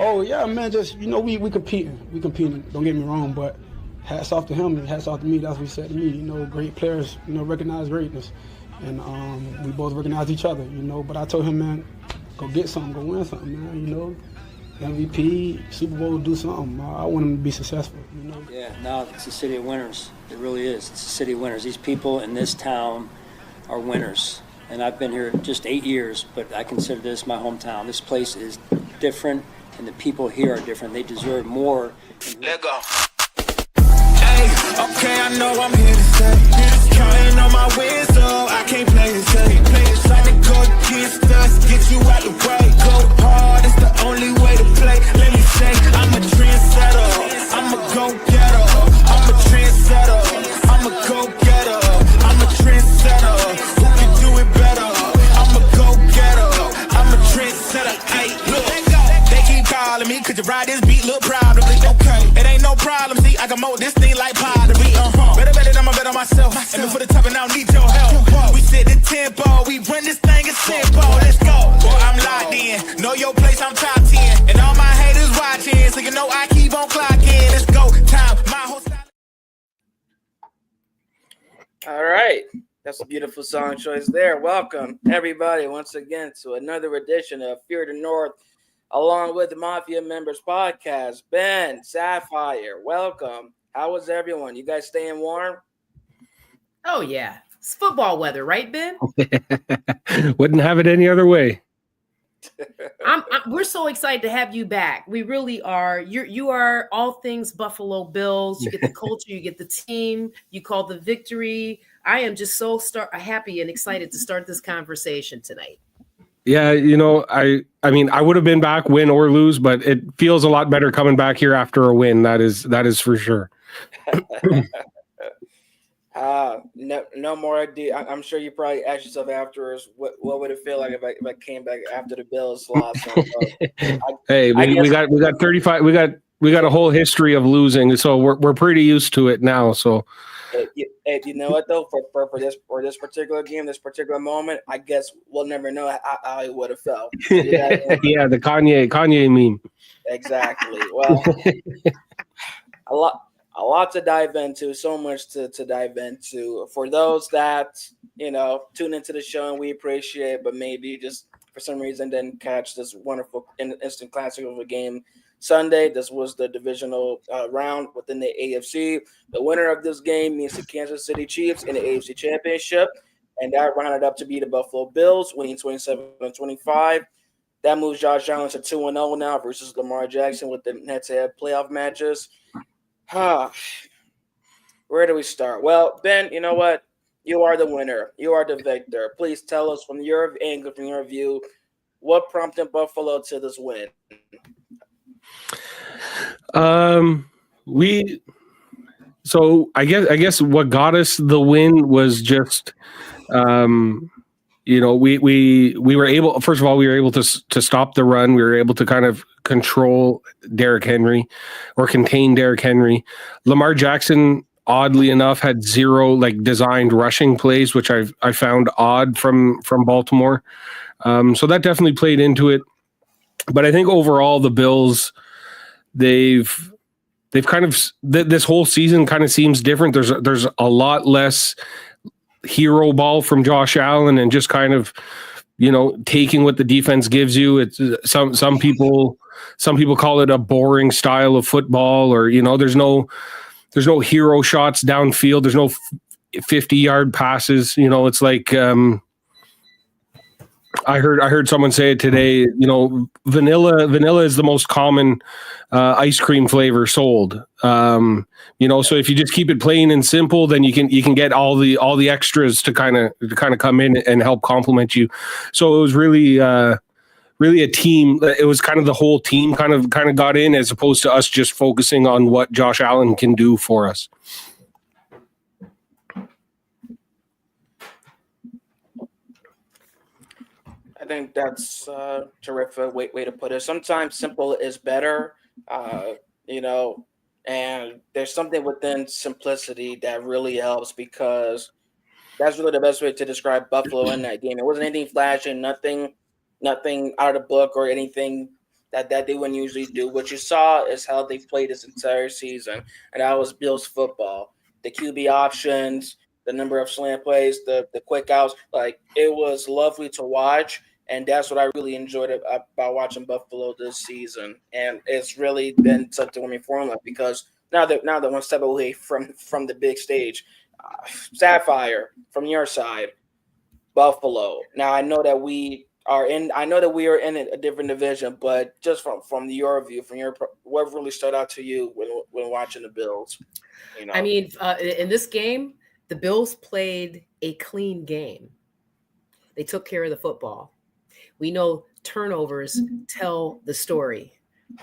Oh yeah, man. Just we competing. We competing. Don't get me wrong, but hats off to him and hats off to me. That's what he said to me. Great players. Recognize greatness, and we both recognize each other. But I told him, man, go get something, go win something, man. MVP, Super Bowl, do something. I want him to be successful. Yeah, no, it's a city of winners. It really is. It's a city of winners. These people in this town are winners. And I've been here just 8 years, but I consider this my hometown. This place is different, and the people here are different. They deserve more. Let go. Hey, okay, I know I'm here to stay. Counting on my wins, so I can't play it safe. Like the go against us, get you out the way. Go hard, it's the only way to play. Let me say, I'm a trendsetter. I'm a go-getter. I'm a trendsetter. I'm a go-getter. I'm a trendsetter. Who can do it better? I'm a go-getter. I'm a trendsetter. Hey, look, they keep calling me, could you ride this beat, look proud of me? Okay, it ain't no problem, see, I can mold this thing like pottery. Better, I'ma bet on myself. And before the top, and I don't need your help. We set the tempo, we run this thing as simple. Let's go. Boy, I'm locked in. Know your place, I'm top 10. And all my haters watching, so I keep on clocking. Let's go. Time, my whole style. All right. That's a beautiful song choice there. Welcome, everybody, once again to another edition of Fear the North, along with the Mafia Members Podcast. Ben, Sapphire, welcome. How was everyone? You guys staying warm? Oh, yeah. It's football weather, right, Ben? Wouldn't have it any other way. We're so excited to have you back. We really are. You are all things Buffalo Bills. You get the culture, you get the team, you call the victory. I am just so happy and excited to start this conversation tonight. Yeah, I mean, I would have been back, win or lose, but it feels a lot better coming back here after a win. That is for sure. No more idea. I'm sure you probably asked yourself afterwards, what would it feel like if I came back after the Bills lost? Hey, we got 35. We got a whole history of losing, so we're pretty used to it now. So, hey, you know what though? For this particular game, this particular moment, I guess we'll never know how it would have felt. Yeah, the Kanye meme. Exactly. Well, a lot to dive into, so much to dive into. For those that, tune into the show and we appreciate, but maybe just for some reason didn't catch this wonderful instant classic of a game Sunday. This was the divisional round within the AFC. The winner of this game means the Kansas City Chiefs in the AFC Championship, and that rounded up to be the Buffalo Bills, winning 27-25. That moves Josh Allen to 2-0 now versus Lamar Jackson with the head-to-head playoff matches. Where do we start? Well, Ben, you know what? You are the winner. You are the victor. Please tell us from your angle, from your view, what prompted Buffalo to this win. So I guess what got us the win was just we were able, first of all, we were able to stop the run. We were able to kind of control Derrick Henry or contain Derrick Henry. Lamar Jackson, oddly enough, had zero designed rushing plays, which I found odd from Baltimore. So that definitely played into it. But I think overall the Bills, they've kind of this whole season kind of seems different. There's a lot less hero ball from Josh Allen and just kind of taking what the defense gives you. It's some people call it a boring style of football, or there's no hero shots downfield. There's no 50-yard passes. It's like I heard someone say it today. Vanilla is the most common ice cream flavor sold. So if you just keep it plain and simple, then you can get all the extras to kind of come in and help complement you. So it was really a team. It was kind of the whole team kind of got in, as opposed to us just focusing on what Josh Allen can do for us. I think that's a terrific way to put it. Sometimes simple is better, and there's something within simplicity that really helps, because that's really the best way to describe Buffalo in that game. It wasn't anything flashy, nothing out of the book or anything that they wouldn't usually do. What you saw is how they played this entire season, and that was Bills football. The QB options, the number of slant plays, the quick outs, like it was lovely to watch. And that's what I really enjoyed about watching Buffalo this season. And it's really been such a winning formula because now that one step away from the big stage, Sapphire from your side, Buffalo. Now I know that we are in a different division, but just from your view, what really stood out to you when watching the Bills? I mean, in this game, the Bills played a clean game. They took care of the football. We know turnovers tell the story,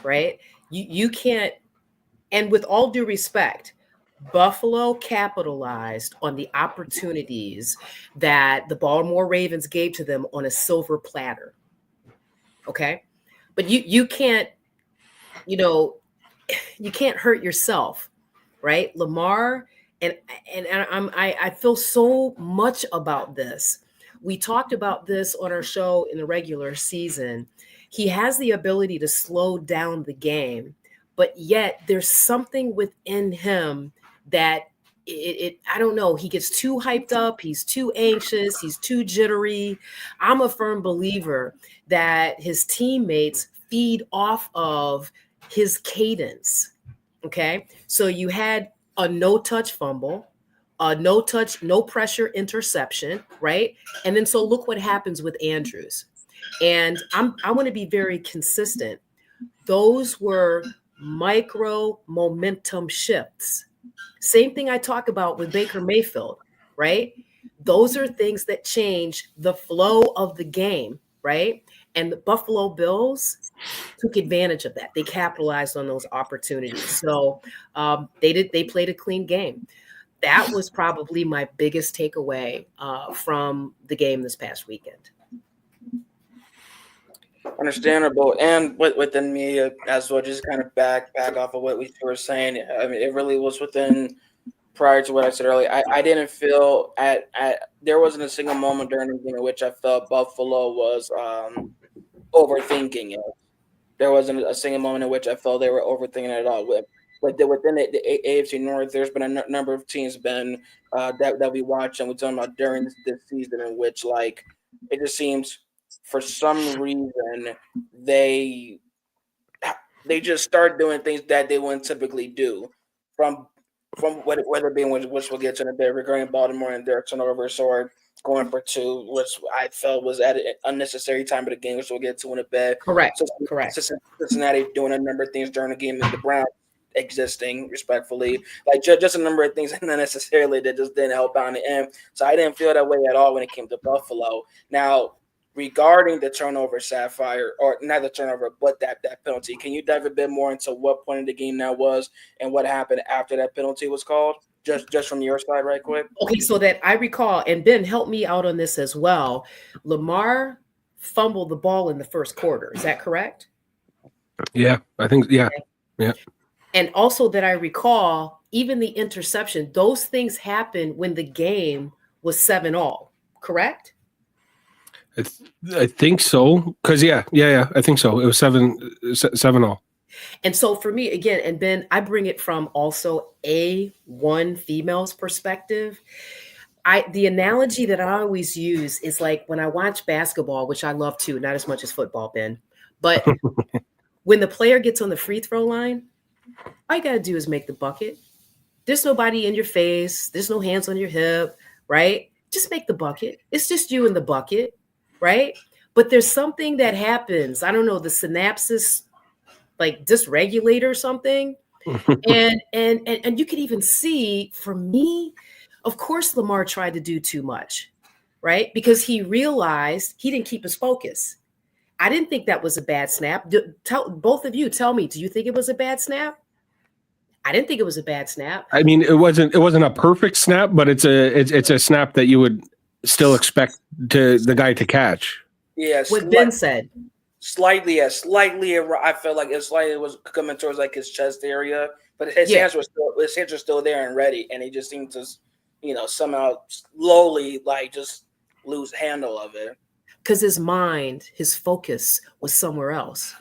right? You can't, and with all due respect, Buffalo capitalized on the opportunities that the Baltimore Ravens gave to them on a silver platter. Okay? But you can't, you can't hurt yourself, right? Lamar, and I feel so much about this. We talked about this on our show in the regular season. He has the ability to slow down the game, but yet there's something within him that I don't know. He gets too hyped up. He's too anxious. He's too jittery. I'm a firm believer that his teammates feed off of his cadence. Okay. So you had a no-touch fumble, a no-touch, no pressure interception, right? And then so look what happens with Andrews. And I want to be very consistent. Those were micro momentum shifts. Same thing I talk about with Baker Mayfield, right? Those are things that change the flow of the game, right? And the Buffalo Bills took advantage of that. They capitalized on those opportunities. So they played a clean game. That was probably my biggest takeaway from the game this past weekend. Understandable. And within me as well, just kind of back off of what we were saying. I mean, it really was within prior to what I said earlier. I didn't feel there wasn't a single moment during the game in which I felt Buffalo was overthinking it. There wasn't a single moment in which I felt they were overthinking it at all. Within the AFC North, there's been a number of teams that we watch and we're talking about during this season in which like it just seems for some reason they just start doing things that they wouldn't typically do from whether it being which we'll get to in a bit regarding Baltimore and their turnovers or going for two, which I felt was at an unnecessary time of the game, which we'll get to in a bit. Correct. Cincinnati doing a number of things during the game, and the Browns existing respectfully, like just a number of things unnecessarily that just didn't help out in the end. So I didn't feel that way at all when it came to Buffalo. Now, regarding the turnover, Sapphire, or not the turnover, but that penalty, can you dive a bit more into what point of the game that was and what happened after that penalty was called? Just from your side, right quick. Okay, so that I recall, and Ben, help me out on this as well. Lamar fumbled the ball in the first quarter. Is that correct? Yeah, I think, yeah. Okay. Yeah. And also that I recall, even the interception, those things happened when the game was 7-all, correct? I think so. Because, yeah, I think so. It was 7-all. And so for me, again, and Ben, I bring it from also one female's perspective. The analogy that I always use is like when I watch basketball, which I love too, not as much as football, Ben, but when the player gets on the free throw line, all you got to do is make the bucket. There's nobody in your face. There's no hands on your hip, right? Just make the bucket. It's just you in the bucket, right? But there's something that happens. I don't know, the synapses like dysregulate or something. and you could even see, for me, of course, Lamar tried to do too much, right? Because he realized he didn't keep his focus. I didn't think that was a bad snap. Both of you tell me, do you think it was a bad snap? I didn't think it was a bad snap. I mean, it wasn't a perfect snap, but it's a snap that you would still expect the guy to catch. Yes. What Ben said. Slightly. I felt like it slightly was coming towards like his chest area, but his hands were still there and ready, and he just seemed to, somehow slowly like just lose handle of it. Because his mind, his focus was somewhere else.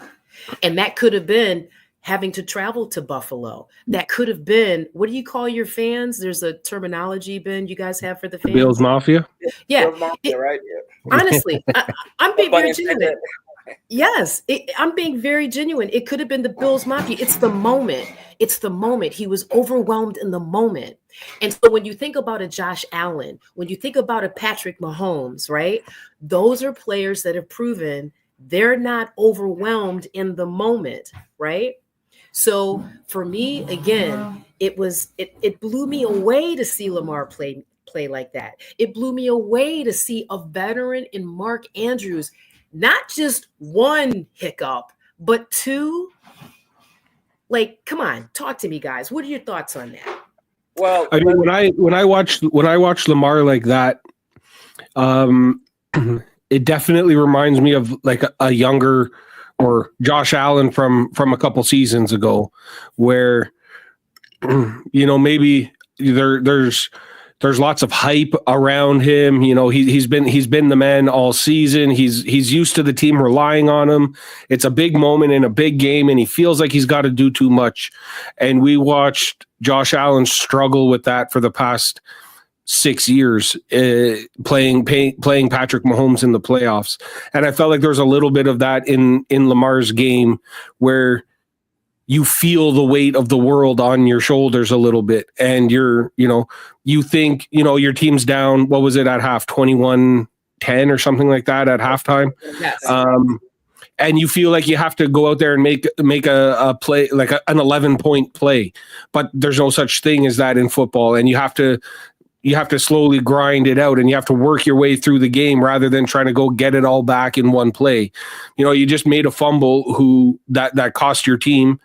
And that could have been having to travel to Buffalo. That could have been, what do you call your fans? There's a terminology, Ben, you guys have for the fans. Bills Mafia. Yeah. Bills Mafia, right? Honestly, I'm being very Funny genuine. Yes, I'm being very genuine. It could have been the Bills Mafia. It's the moment. It's the moment. He was overwhelmed in the moment. And so when you think about a Josh Allen, when you think about a Patrick Mahomes, right? Those are players that have proven they're not overwhelmed in the moment, right? So for me, again, it blew me away to see Lamar play like that. It blew me away to see a veteran in Mark Andrews, not just one hiccup, but two. Like, come on, talk to me, guys. What are your thoughts on that? Well, I mean, when I watched Lamar like that, it definitely reminds me of like a younger or Josh Allen from a couple seasons ago, where maybe there's lots of hype around him. He's been the man all season. He's used to the team relying on him. It's a big moment in a big game, and he feels like he's got to do too much. And we watched Josh Allen struggle with that for the past 6 years, playing Patrick Mahomes in the playoffs. And I felt like there was a little bit of that in Lamar's game, where you feel the weight of the world on your shoulders a little bit. And you think, your team's down, what was it at half, 21-10 or something like that at halftime? Yes. And you feel like you have to go out there and make a play, like an 11-point play. But there's no such thing as that in football. And you have to slowly grind it out, and you have to work your way through the game rather than trying to go get it all back in one play. You just made a fumble that cost your team,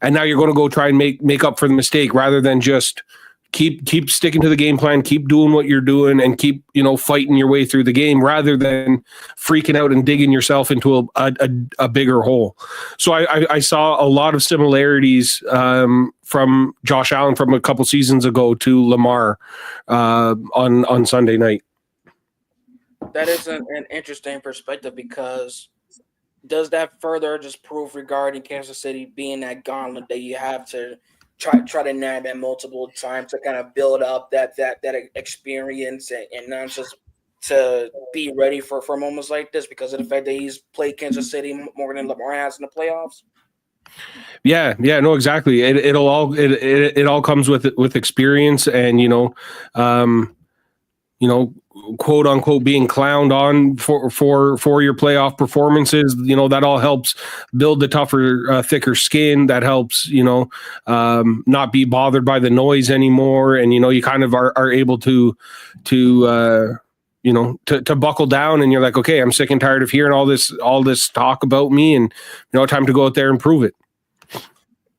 and now you're going to go try and make up for the mistake rather than just keep sticking to the game plan, keep doing what you're doing, and keep fighting your way through the game rather than freaking out and digging yourself into a bigger hole. So I saw a lot of similarities from Josh Allen from a couple seasons ago to Lamar on Sunday night. that is an interesting perspective, because does that further just prove regarding Kansas City being that gauntlet that you have to try to nab at multiple times to kind of build up that experience and not just to be ready for moments like this because of the fact that he's played Kansas City more than Lamar has in the playoffs? Yeah, no, exactly. It all comes with experience, and quote unquote being clowned on for your playoff performances. That all helps build the tougher, thicker skin. That helps not be bothered by the noise anymore, and you kind of are able to buckle down, and you're like, okay, I'm sick and tired of hearing all this talk about me, and time to go out there and prove it.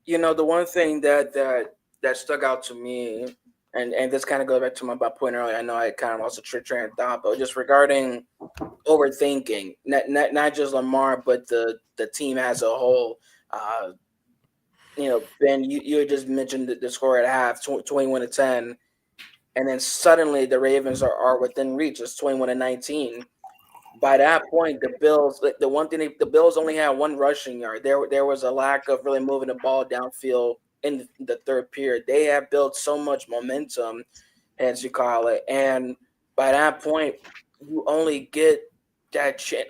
The one thing that stuck out to me, and this kind of goes back to my point earlier. I know I kind of lost a train of thought, but just regarding overthinking, not just Lamar, but the team as a whole. Ben, you had just mentioned the score at half, 21-10, and then suddenly the Ravens are within reach. It's 21-19. By that point, the Bills, the Bills only had one rushing yard. There was a lack of really moving the ball downfield in the third period. They have built so much momentum, as you call it, and by that point, you only get that chance.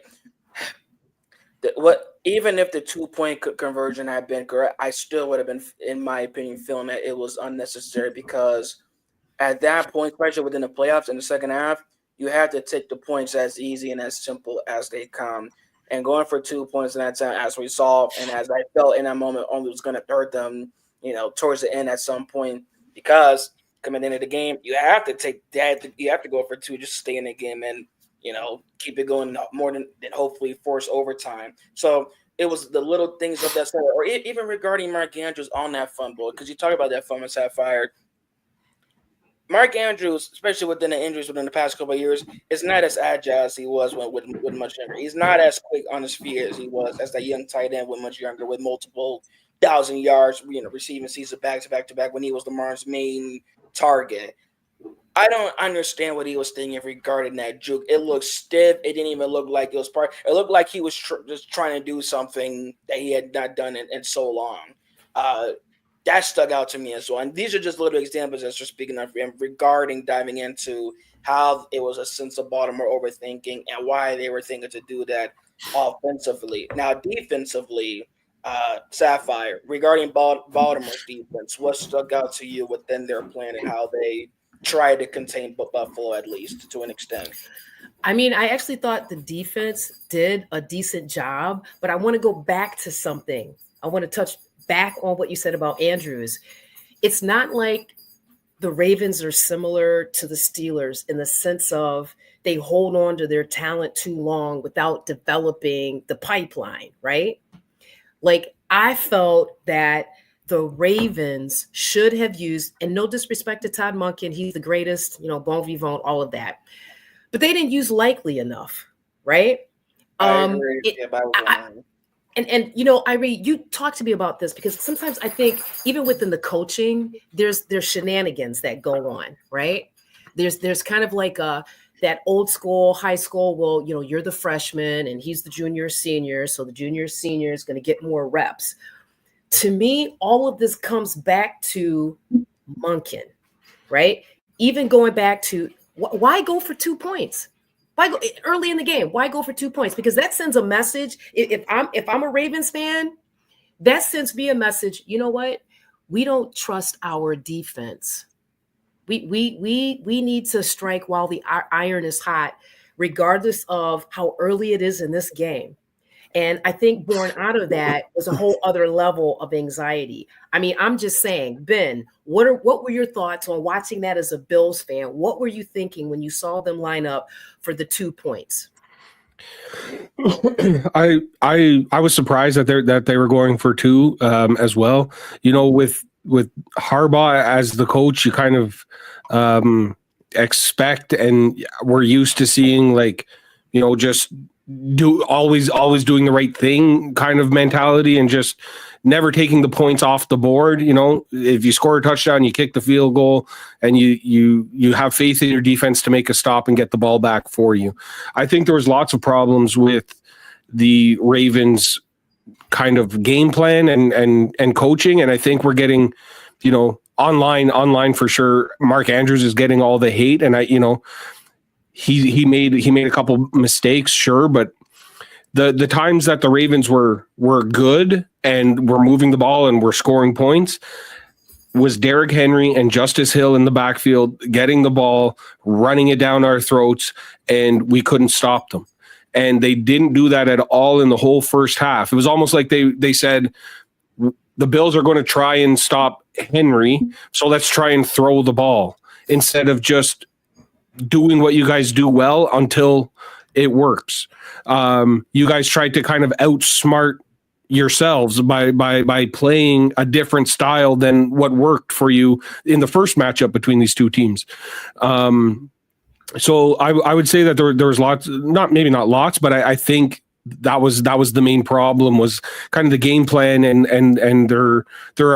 Even if the 2-point conversion had been correct, I still would have been, in my opinion, feeling that it was unnecessary, because at that point, especially within the playoffs in the second half, you have to take the points as easy and as simple as they come. And going for 2 points in that time, as we saw, and as I felt in that moment, only was going to hurt them, towards the end at some point, because coming into the game, you have to take that. You have to go for 2 just to stay in the game and, keep it going more than hopefully force overtime. So it was the little things of that sort, or even regarding Mark Andrews on that fumble, because you talk about that fumble set fired. Mark Andrews, especially within the injuries within the past couple of years, is not as agile as he was with much younger. He's not as quick on his feet as he was as that young tight end with much younger, with multiple 1,000 yards, receiving season back to back when he was Lamar's main target. I don't understand what he was thinking regarding that juke. It looked stiff. It didn't even look like it was part. It looked like he was just trying to do something that he had not done in so long. That stuck out to me as well. And these are just little examples that you're speaking of regarding diving into how it was a sense of Baltimore overthinking and why they were thinking to do that offensively. Now, defensively, Sapphire, regarding Baltimore's defense, what stuck out to you within their plan and how they try to contain Buffalo, at least to an extent? I mean, I actually thought the defense did a decent job, but I want to go back to something. I want to touch back on what you said about Andrews. It's not like the Ravens are similar to the Steelers in the sense of they hold on to their talent too long without developing the pipeline, right? Like, I felt that the Ravens should have used, and no disrespect to Todd Monken, he's the greatest, bon vivant, all of that. But they didn't use Likely enough, right? I agree. Irene, you talk to me about this because sometimes I think even within the coaching, there's shenanigans that go on, right? There's kind of like that old school, high school. Well, you're the freshman and he's the junior, senior, so the junior, senior is going to get more reps. To me, all of this comes back to Monken, right? Even going back to why go for 2 points? Why go early in the game? Why go for 2 points? Because that sends a message. If I'm a Ravens fan, that sends me a message. You know what? We don't trust our defense. We need to strike while the iron is hot, regardless of how early it is in this game. And I think born out of that was a whole other level of anxiety. I mean, I'm just saying, Ben, what were your thoughts on watching that as a Bills fan? What were you thinking when you saw them line up for the 2 points? I was surprised that they were going for 2 as well. With Harbaugh as the coach, you kind of expect, and we're used to seeing just always doing the right thing kind of mentality and just never taking the points off the board. If you score a touchdown, you kick the field goal, and you have faith in your defense to make a stop and get the ball back for you. I think there was lots of problems with the Ravens kind of game plan and coaching, and I think we're getting, online for sure. Mark Andrews is getting all the hate, and he made a couple mistakes, sure, but the times that the Ravens were good and were moving the ball and were scoring points was Derrick Henry and Justice Hill in the backfield getting the ball, running it down our throats, and we couldn't stop them. And they didn't do that at all in the whole first half. It was almost like they said, the Bills are going to try and stop Henry, so let's try and throw the ball instead of just doing what you guys do well until it works. You guys tried to kind of outsmart yourselves by playing a different style than what worked for you in the first matchup between these two teams. So I would say that there was lots, maybe not lots, but I think that was the main problem, was kind of the game plan and their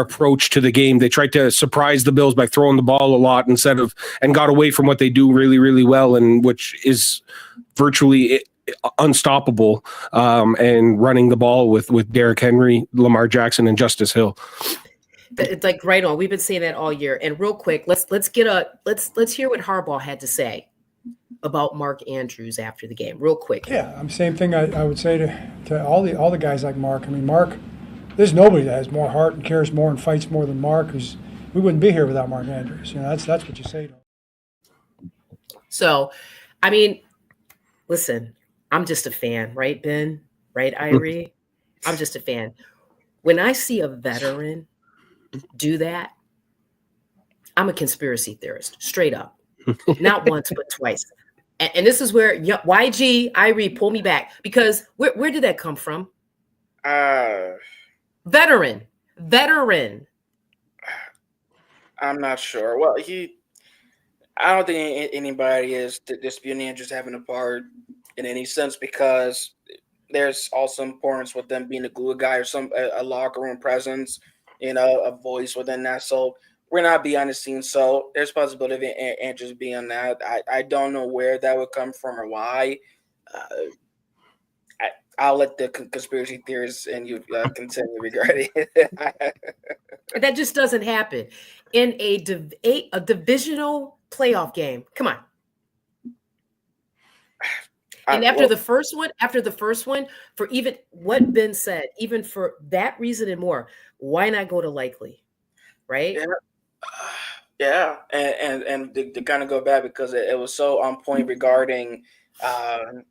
approach to the game. They tried to surprise the Bills by throwing the ball a lot and got away from what they do really, really well, and which is virtually unstoppable, and running the ball with Derrick Henry, Lamar Jackson, and Justice Hill. It's like right on. We've been saying that all year. And real quick, let's hear what Harbaugh had to say about Mark Andrews after the game, real quick. Yeah, same thing I would say to all the guys like Mark. I mean, Mark, there's nobody that has more heart and cares more and fights more than Mark. We wouldn't be here without Mark Andrews. That's what you say to him. So, I mean, listen, I'm just a fan, right, Ben? Right, Irie? I'm just a fan. When I see a veteran do that, I'm a conspiracy theorist, straight up. Not once, but twice. And this is where YG, Irie, pull me back, because where did that come from? Veteran. I'm not sure. Well, I don't think anybody is disputing Andrews having a part in any sense, because there's also importance with them being a glue guy or a locker room presence, a voice within that. So we're not behind the scenes, so there's possibility of Andrews being that. I don't know where that would come from or why. I'll let the conspiracy theorists and you continue regarding it. That just doesn't happen in a divisional playoff game. Come on. And after the first one, for even what Ben said, even for that reason and more, why not go to likely, right? Yeah. And to kind of go back because it was so on point regarding the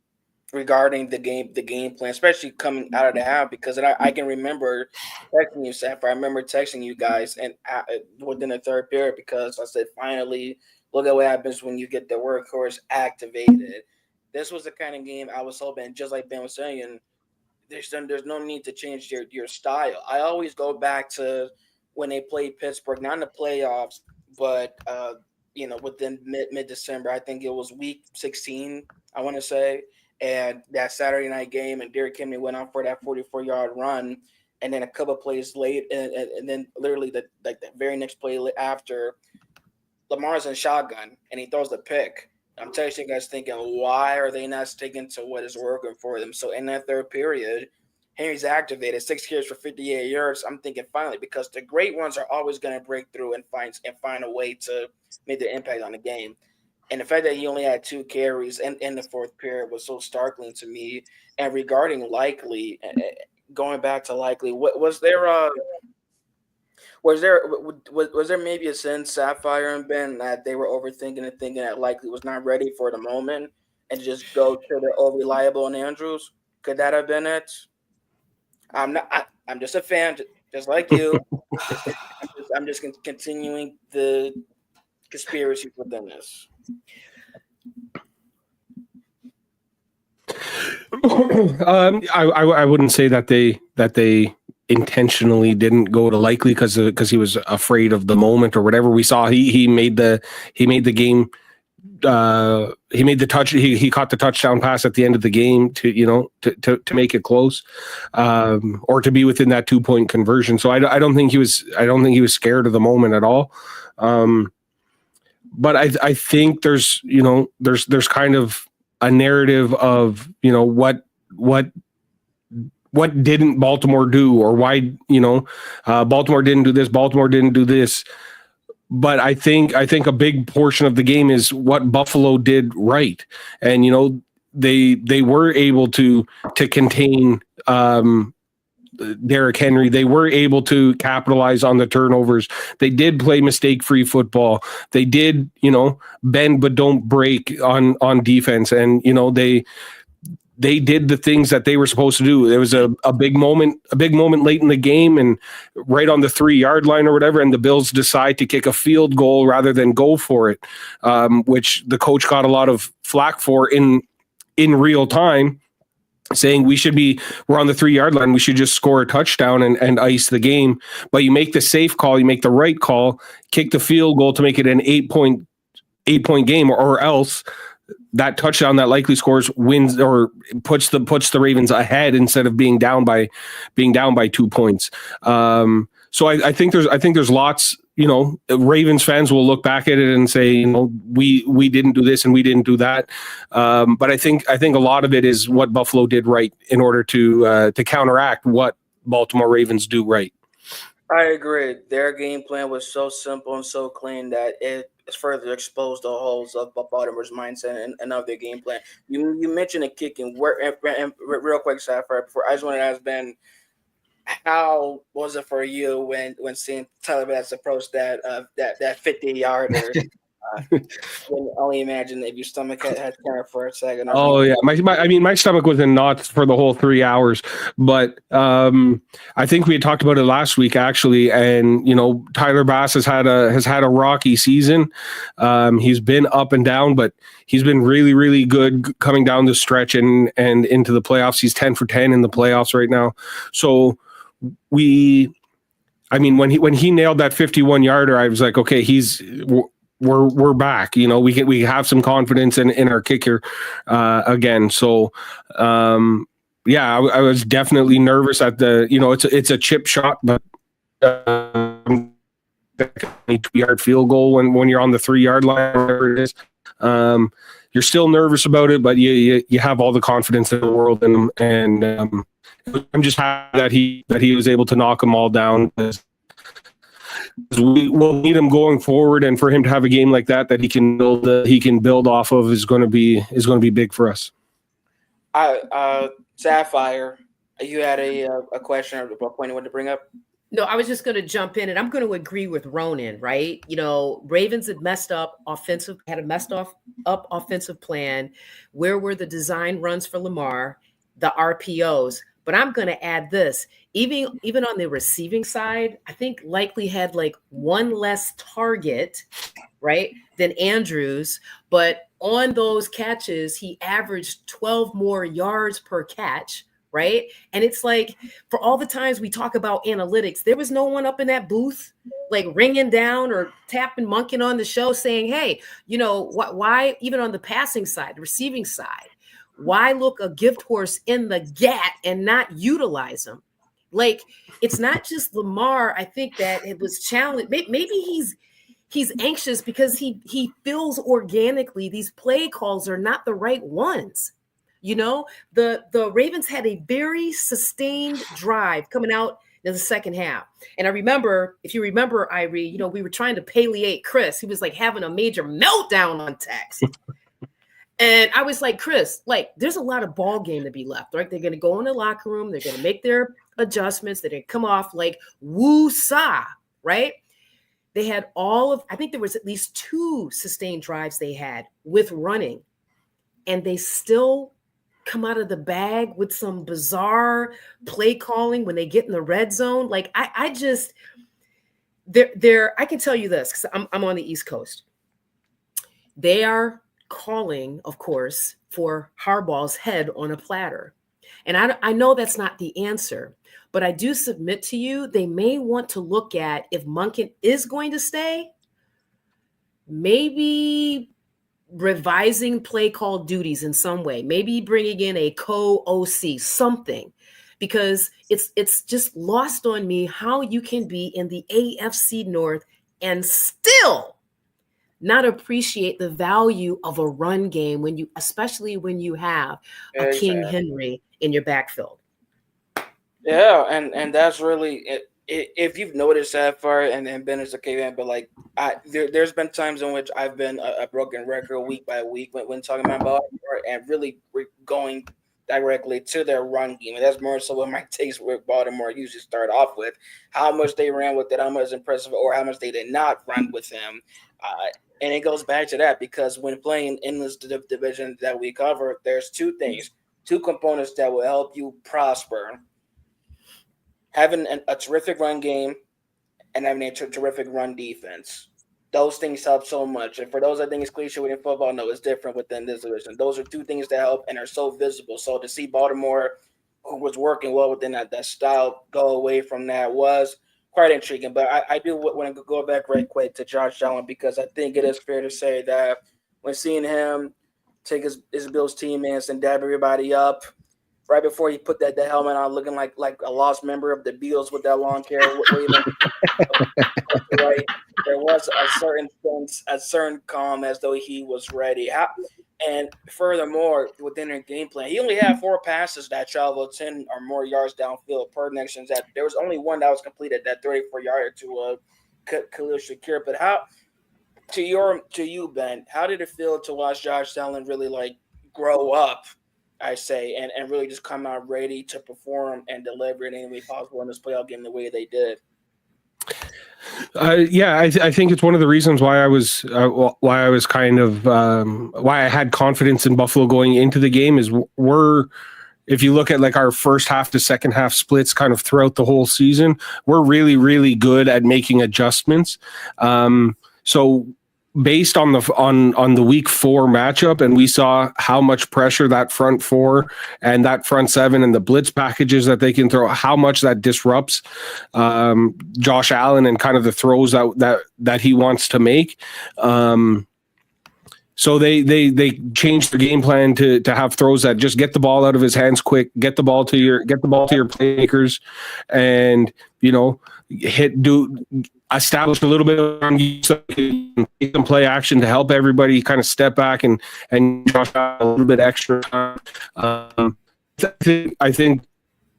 game plan, especially coming out of the half, because I can remember texting you, Sapphire. I remember texting you guys and within the third period because I said, finally, look at what happens when you get the workhorse activated. This was the kind of game I was hoping, just like Ben was saying, there's no need to change your style. I always go back to when they played Pittsburgh, not in the playoffs, but within mid-December. I think it was week 16, I want to say. And that Saturday night game, and Derrick Henry went on for that 44-yard run, and then a couple of plays late, and then literally the very next play after, Lamar's in shotgun, and he throws the pick. I'm texting you guys thinking, why are they not sticking to what is working for them? So in that third period, Henry's activated 6 carries for 58 yards. I'm thinking finally, because the great ones are always going to break through and find a way to make the impact on the game. And the fact that he only had 2 carries in the fourth period was so startling to me. And regarding likely, going back to likely, was there maybe a sense, Sapphire and Ben, that they were overthinking and thinking that likely was not ready for the moment and just go to the over-reliable and Andrews? Could that have been it? I'm not. I'm just a fan, just like you. I'm just continuing the conspiracy within this. I wouldn't say that they intentionally didn't go to likely because he was afraid of the moment or whatever. We saw he made the game. He made the touch. He caught the touchdown pass at the end of the game to make it close, or to be within that 2-point conversion. So I don't think he was scared of the moment at all. But I think there's kind of a narrative of what didn't Baltimore do, or why Baltimore didn't do this, Baltimore didn't do this. But I think a big portion of the game is what Buffalo did right, and they were able to contain Derrick Henry. They were able to capitalize on the turnovers. They did play mistake-free football. They did bend but don't break on defense, and they did the things that they were supposed to do. There was a big moment late in the game and right on the 3-yard line or whatever, and the Bills decide to kick a field goal rather than go for it, which the coach got a lot of flack for in real time, saying we're on the 3-yard line, we should just score a touchdown and ice the game. But you make the safe call, you make the right call, kick the field goal to make it an 8-point game, or else that touchdown that likely scores wins or puts the Ravens ahead instead of being down by 2 points. So I think there's lots. Ravens fans will look back at it and say, we didn't do this and we didn't do that. But I think a lot of it is what Buffalo did right in order to counteract what Baltimore Ravens do right. I agree. Their game plan was so simple and so clean that it further exposed the holes of Baltimore's mindset and of their game plan. You mentioned the kicking. And real quick, Sapphire, before I just wanted to ask Ben, how was it for you when seeing Tyler Bass approach that 50-yarder? Can only imagine if your stomach had turned for a second. Oh yeah, my stomach was in knots for the whole 3 hours. But I think we had talked about it last week actually, and Tyler Bass has had a rocky season. He's been up and down, but he's been really, really good coming down the stretch and into the playoffs. He's 10 for 10 in the playoffs right now. So when he nailed that 51-yarder, I was like, okay, we're back. We have some confidence in our kicker again. So I was definitely nervous at the it's a chip shot, but 22-yard field goal when you're on the 3-yard line, whatever it is. You're still nervous about it, but you have all the confidence in the world in him, and I'm just happy that he was able to knock them all down. We will need him going forward, and for him to have a game like that he can build off of is going to be big for us. Sapphire, you had a question or a point you wanted to bring up? No, I was just going to jump in, and I'm going to agree with Ronan, right? Ravens had had a messed up offensive plan. Where were the design runs for Lamar, the RPOs? But I'm going to add this. Even on the receiving side, I think Likely had like one less target, right, than Andrews. But on those catches, he averaged 12 more yards per catch, right? And it's like, for all the times we talk about analytics, there was no one up in that booth like ringing down or tapping, monkeying on the show saying, hey, why even on the passing side, the receiving side, why look a gift horse in the gat and not utilize him? Like, it's not just Lamar. I think that it was challenged. Maybe he's anxious because he feels organically these play calls are not the right ones. The Ravens had a very sustained drive coming out in the second half. And I remember, if you remember, Irie, we were trying to palliate Chris. He was like having a major meltdown on text. And I was like, Chris, like, there's a lot of ball game to be left, right? They're going to go in the locker room. They're going to make their adjustments. They're going to come off like woo-sa, right? They had I think there was at least 2 sustained drives they had with running. And they still come out of the bag with some bizarre play calling when they get in the red zone. Like, I can tell you this, because I'm on the East Coast. They are calling, of course, for Harbaugh's head on a platter. And I know that's not the answer, but I do submit to you, they may want to look at, if Monken is going to stay, maybe revising play call duties in some way, maybe bringing in a co-OC, something, because it's just lost on me how you can be in the AFC North and still not appreciate the value of a run game especially when you have a King Henry in your backfield. Yeah, and that's really it. If you've noticed that far and been as a K-fan, but like there's been times in which I've been a broken record week by week when talking about Baltimore and really going directly to their run game. And that's more so what my takes with Baltimore usually start off with, how much they ran with it, how much impressive, or how much they did not run with him. And it goes back to that, because when playing in this division that we cover, there's 2 components that will help you prosper. Having a terrific run game and having a terrific run defense. Those things help so much. And for those that think it's cliche within football, no, it's different within this division. Those are 2 things that help and are so visible. So to see Baltimore, who was working well within that style, go away from that was quite intriguing. But I do want to go back right quick to Josh Allen, because I think it is fair to say that when seeing him take his Bills teammates and dab everybody up, right before he put that helmet on, looking like a lost member of the Beatles with that long hair. Right, there was a certain calm, as though he was ready. And furthermore, within their game plan, he only had 4 passes that traveled 10 or more yards downfield per connections. That there was only one that was completed, that 34-yarder to Khalil Shakir. But to you, Ben, how did it feel to watch Josh Allen really like grow up, I say, and really just come out ready to perform and deliver in any way possible in this playoff game the way they did? I think it's one of the reasons why I was kind of why I had confidence in Buffalo going into the game is if you look at like our first half to second half splits kind of throughout the whole season, we're really, really good at making adjustments. So based on the week 4 matchup, and we saw how much pressure that front 4 and that front 7 and the blitz packages that they can throw, how much that disrupts Josh Allen and kind of the throws that he wants to make. So they changed the game plan to have throws that just get the ball out of his hands quick, get the ball to your playmakers, and establish a little bit of so take some play action to help everybody kind of step back and Josh out a little bit extra time. I think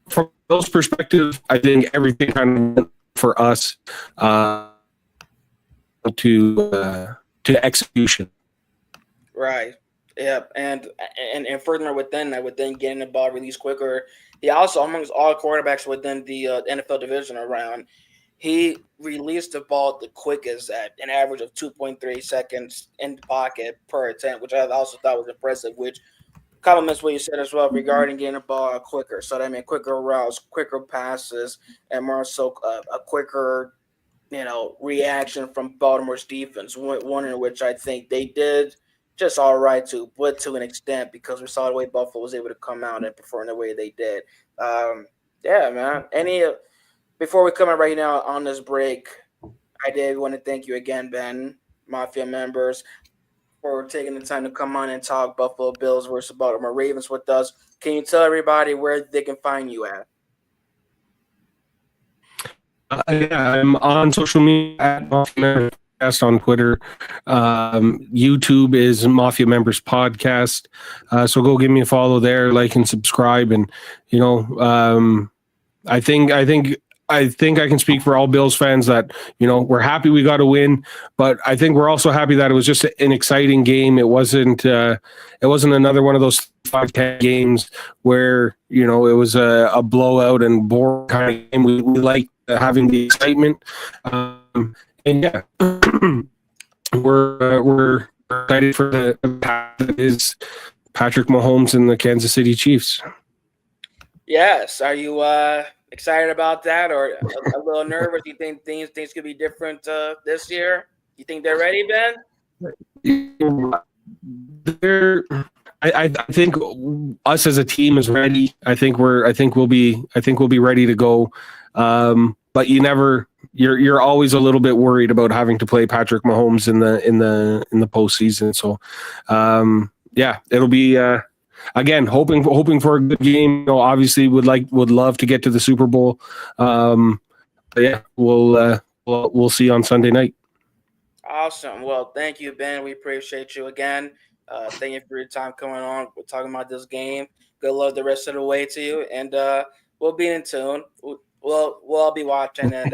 from those perspectives, I think everything kind of went for us to execution. Right. Yeah, and furthermore within that, within getting the ball released quicker, he also, amongst all quarterbacks within the NFL division around, he released the ball the quickest at an average of 2.3 seconds in the pocket per attempt, which I also thought was impressive, which compliments what you said as well regarding getting the ball quicker. So that meant quicker routes, quicker passes, and more so a quicker, reaction from Baltimore's defense, one in which I think they did just all right to, but to an extent, because we saw the way Buffalo was able to come out and perform the way they did. Yeah, man. Before we come in right now on this break, I did want to thank you again, Ben, Mafia members, for taking the time to come on and talk Buffalo Bills versus Baltimore Ravens with us. Can you tell everybody where they can find you at? Yeah, I'm on social media at Mafia Members Podcast on Twitter. YouTube is Mafia Members Podcast. So go give me a follow there, like and subscribe. And I think I can speak for all Bills fans that we're happy we got a win, but I think we're also happy that it was just an exciting game. It wasn't another one of those 5-10 games where it was a blowout and boring kind of game. We like having the excitement, and yeah, we're excited for the path that is Patrick Mahomes and the Kansas City Chiefs. Yes, are you excited about that, or a little nervous? You think things could be different this year? You think they're ready, Ben? I think us as a team is ready. I think we'll be ready to go. But you're always a little bit worried about having to play Patrick Mahomes in the postseason. So yeah, it'll be again hoping for a good game. Obviously would love to get to the Super Bowl. But yeah, we'll see on Sunday night. Awesome. Well, thank you, Ben. We appreciate you again. Thank you for your time coming on. We're talking about this game. Good luck the rest of the way to you, and we'll be in tune. We'll all be watching and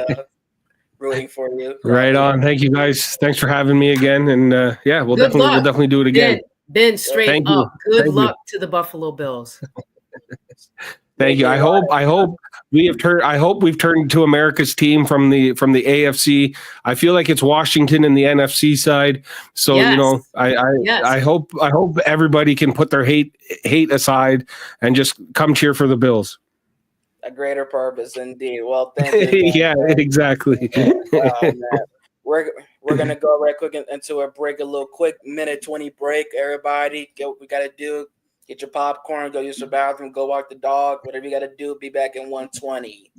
rooting for you. Right on. Thank you, guys. Thanks for having me again. And yeah, we'll definitely do it again. Ben, straight up. Good luck to the Buffalo Bills. Thank you. I hope we've turned to America's team from the AFC. I feel like it's Washington and the NFC side. So yes. I hope everybody can put their hate aside and just come cheer for the Bills. A greater purpose, indeed. Well, thank you. Yeah, exactly. We're gonna go right quick into a break, a little quick 1:20 break. Everybody, get what we gotta do. Get your popcorn, go use the bathroom, go walk the dog, whatever you gotta do. Be back in 1:20.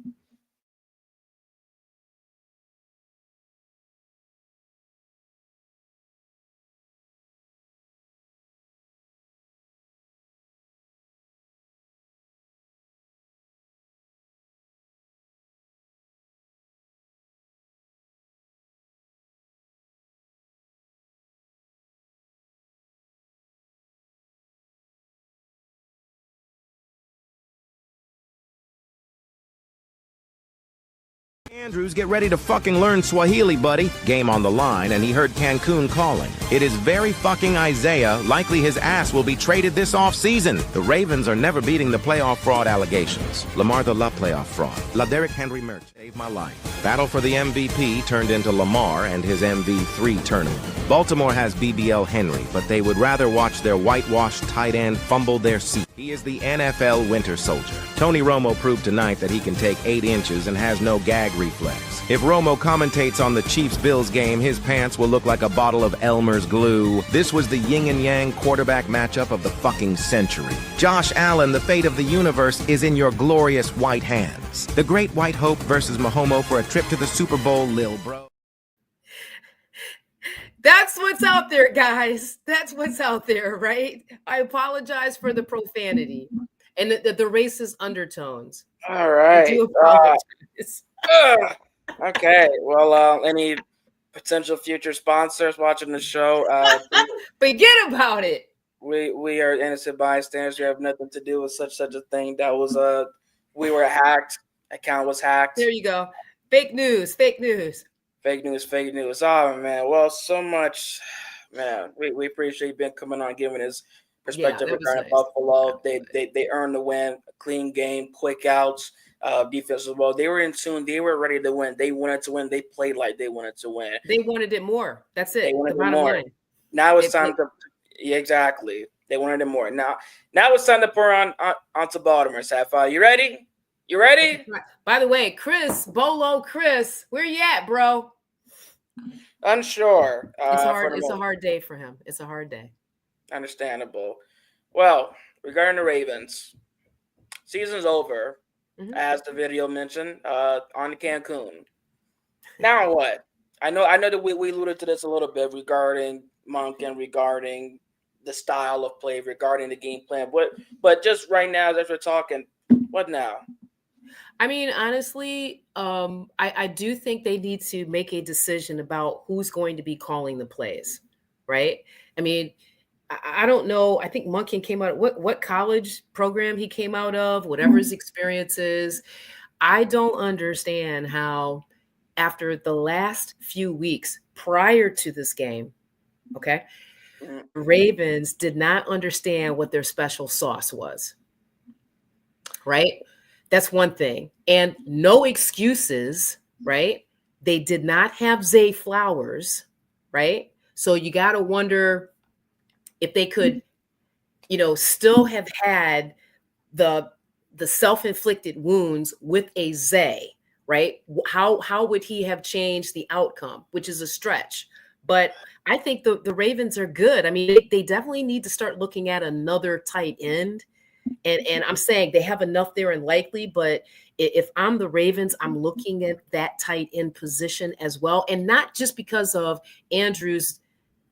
Andrews, get ready to fucking learn Swahili, buddy. Game on the line, and he heard Cancun calling. It is very fucking Isaiah. Likely his ass will be traded this offseason. The Ravens are never beating the playoff fraud allegations. Lamar the love playoff fraud. La Derrick Henry merch saved my life. Battle for the MVP turned into Lamar and his MV3 tournament. Baltimore has BBL Henry, but they would rather watch their whitewashed tight end fumble their seat. He is the NFL Winter Soldier. Tony Romo proved tonight that he can take 8 inches and has no gag reflex. If Romo commentates on the Chiefs-Bills game, his pants will look like a bottle of Elmer's glue. This was the yin and yang quarterback matchup of the fucking century. Josh Allen, the fate of the universe is in your glorious white hands. The Great White Hope versus Mahomo for a trip to the Super Bowl, lil bro. That's what's out there, guys. That's what's out there, right? I apologize for the profanity and the racist undertones. All right. I do apologize. Okay. Well, any potential future sponsors watching the show? Forget about it. We are innocent bystanders. We have nothing to do with such a thing. That was we were hacked. Account was hacked. There you go. Fake news. Fake news. Fake news. Fake news. Oh man. Well, so much, man. We appreciate you being coming on, giving his perspective that was regarding nice. Buffalo. They earned the win. A clean game, quick outs, defense as well. They were in tune. They were ready to win. They wanted to win. They played like they wanted to win. They wanted it more. That's it. They wanted The it bottom more. line. Now it's time to. Yeah, exactly. They wanted it more. Now it's time to pour onto Baltimore. Sapphire, you ready? You ready? By the way, Chris, where you at, bro? Unsure. It's hard. It's a hard day for him. It's a hard day. Understandable. Well, regarding the Ravens, season's over, as the video mentioned, on Cancun. Now what? I know that we alluded to this a little bit regarding Monk and regarding the style of play, regarding the game plan. But just right now, as we're talking, what now? I mean, honestly, I do think they need to make a decision about who's going to be calling the plays, right? I mean, I don't know. I think Monken came out. What college program he came out of? Whatever his experience is, I don't understand how, after the last few weeks prior to this game, okay, Ravens did not understand what their special sauce was, right? That's one thing. And no excuses, right? They did not have Zay Flowers, right? So you got to wonder if they could, still have had the self-inflicted wounds with a Zay, right? How would he have changed the outcome, which is a stretch. But I think the Ravens are good. I mean, they definitely need to start looking at another tight end. And I'm saying they have enough there and likely, but if I'm the Ravens, I'm looking at that tight end position as well. And not just because of Andrew's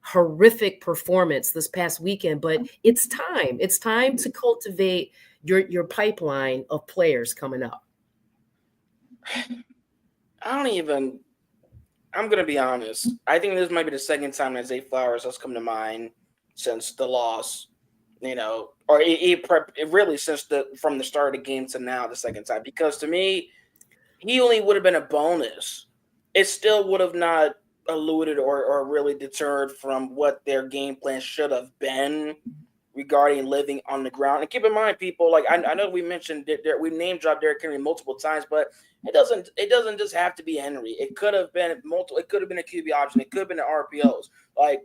horrific performance this past weekend, but it's time. It's time to cultivate your pipeline of players coming up. I'm going to be honest. I think this might be the second time that Zay Flowers has come to mind since the loss, or really since from the start of the game to now, the second time. Because to me, he only would have been a bonus. It still would have not alluded or really deterred from what their game plan should have been regarding living on the ground. And keep in mind, people, like I know we mentioned we name dropped Derrick Henry multiple times, but it doesn't just have to be Henry. It could have been multiple. It could have been a QB option. It could have been the RPOs. Like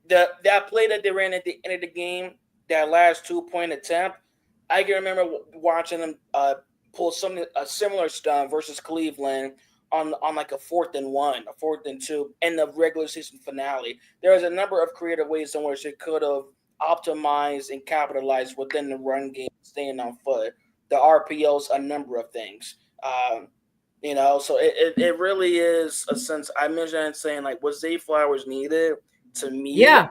that play that they ran at the end of the game, that last 2-point attempt. I can remember watching them pull a similar stunt versus Cleveland on like a 4th and 1, a 4th and 2 in the regular season finale. There was a number of creative ways in which it could have optimized and capitalized within the run game, staying on foot. The RPOs, a number of things. So it really is a sense. I mentioned saying like, was Zay Flowers needed? To me, yeah.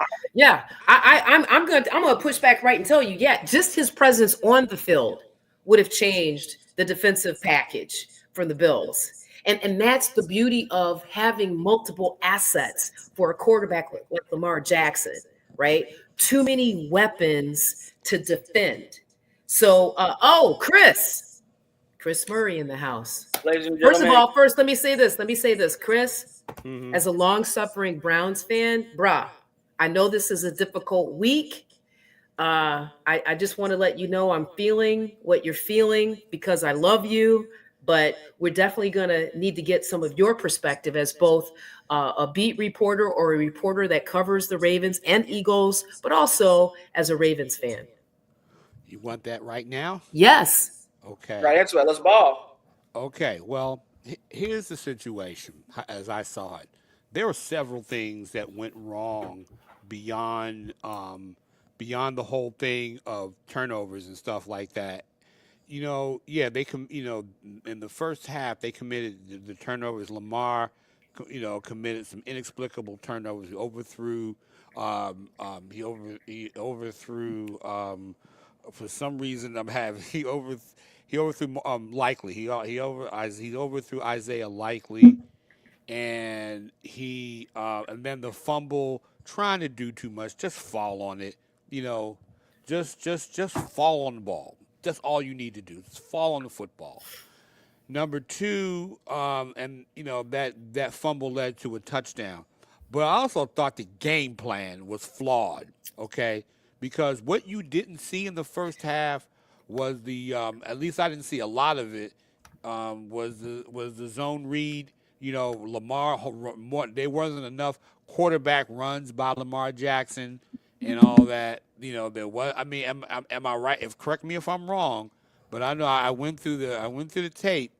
I'm gonna push back right and tell you, just his presence on the field would have changed the defensive package for the Bills. And that's the beauty of having multiple assets for a quarterback like Lamar Jackson, right? Too many weapons to defend. So, Chris Murray in the house. Ladies and gentlemen. First, let me say this, Chris. As a long-suffering Browns fan, I know this is a difficult week. I just want to let you know I'm feeling what you're feeling because I love you, but we're definitely going to need to get some of your perspective as both a beat reporter or a reporter that covers the Ravens and Eagles, but also as a Ravens fan. You want that right now? Yes. Okay. Right into it. Let's ball. Okay. Well, here's the situation as I saw it. There were several things that went wrong beyond the whole thing of turnovers and stuff like that. They in the first half they committed the turnovers. Lamar, committed some inexplicable turnovers. He overthrew. He overthrew. For some reason, he He overthrew Likely. He overthrew Isaiah Likely, and and then the fumble, trying to do too much, just fall on it. You know, just fall on the ball. That's all you need to do. Just fall on the football. Number two, and that fumble led to a touchdown. But I also thought the game plan was flawed. Okay, because what you didn't see in the first half was at least I didn't see a lot of it. Was the zone read? Lamar. There wasn't enough quarterback runs by Lamar Jackson and all that. There was. I mean, am I right? Correct me if I'm wrong, but I know I went through the tape,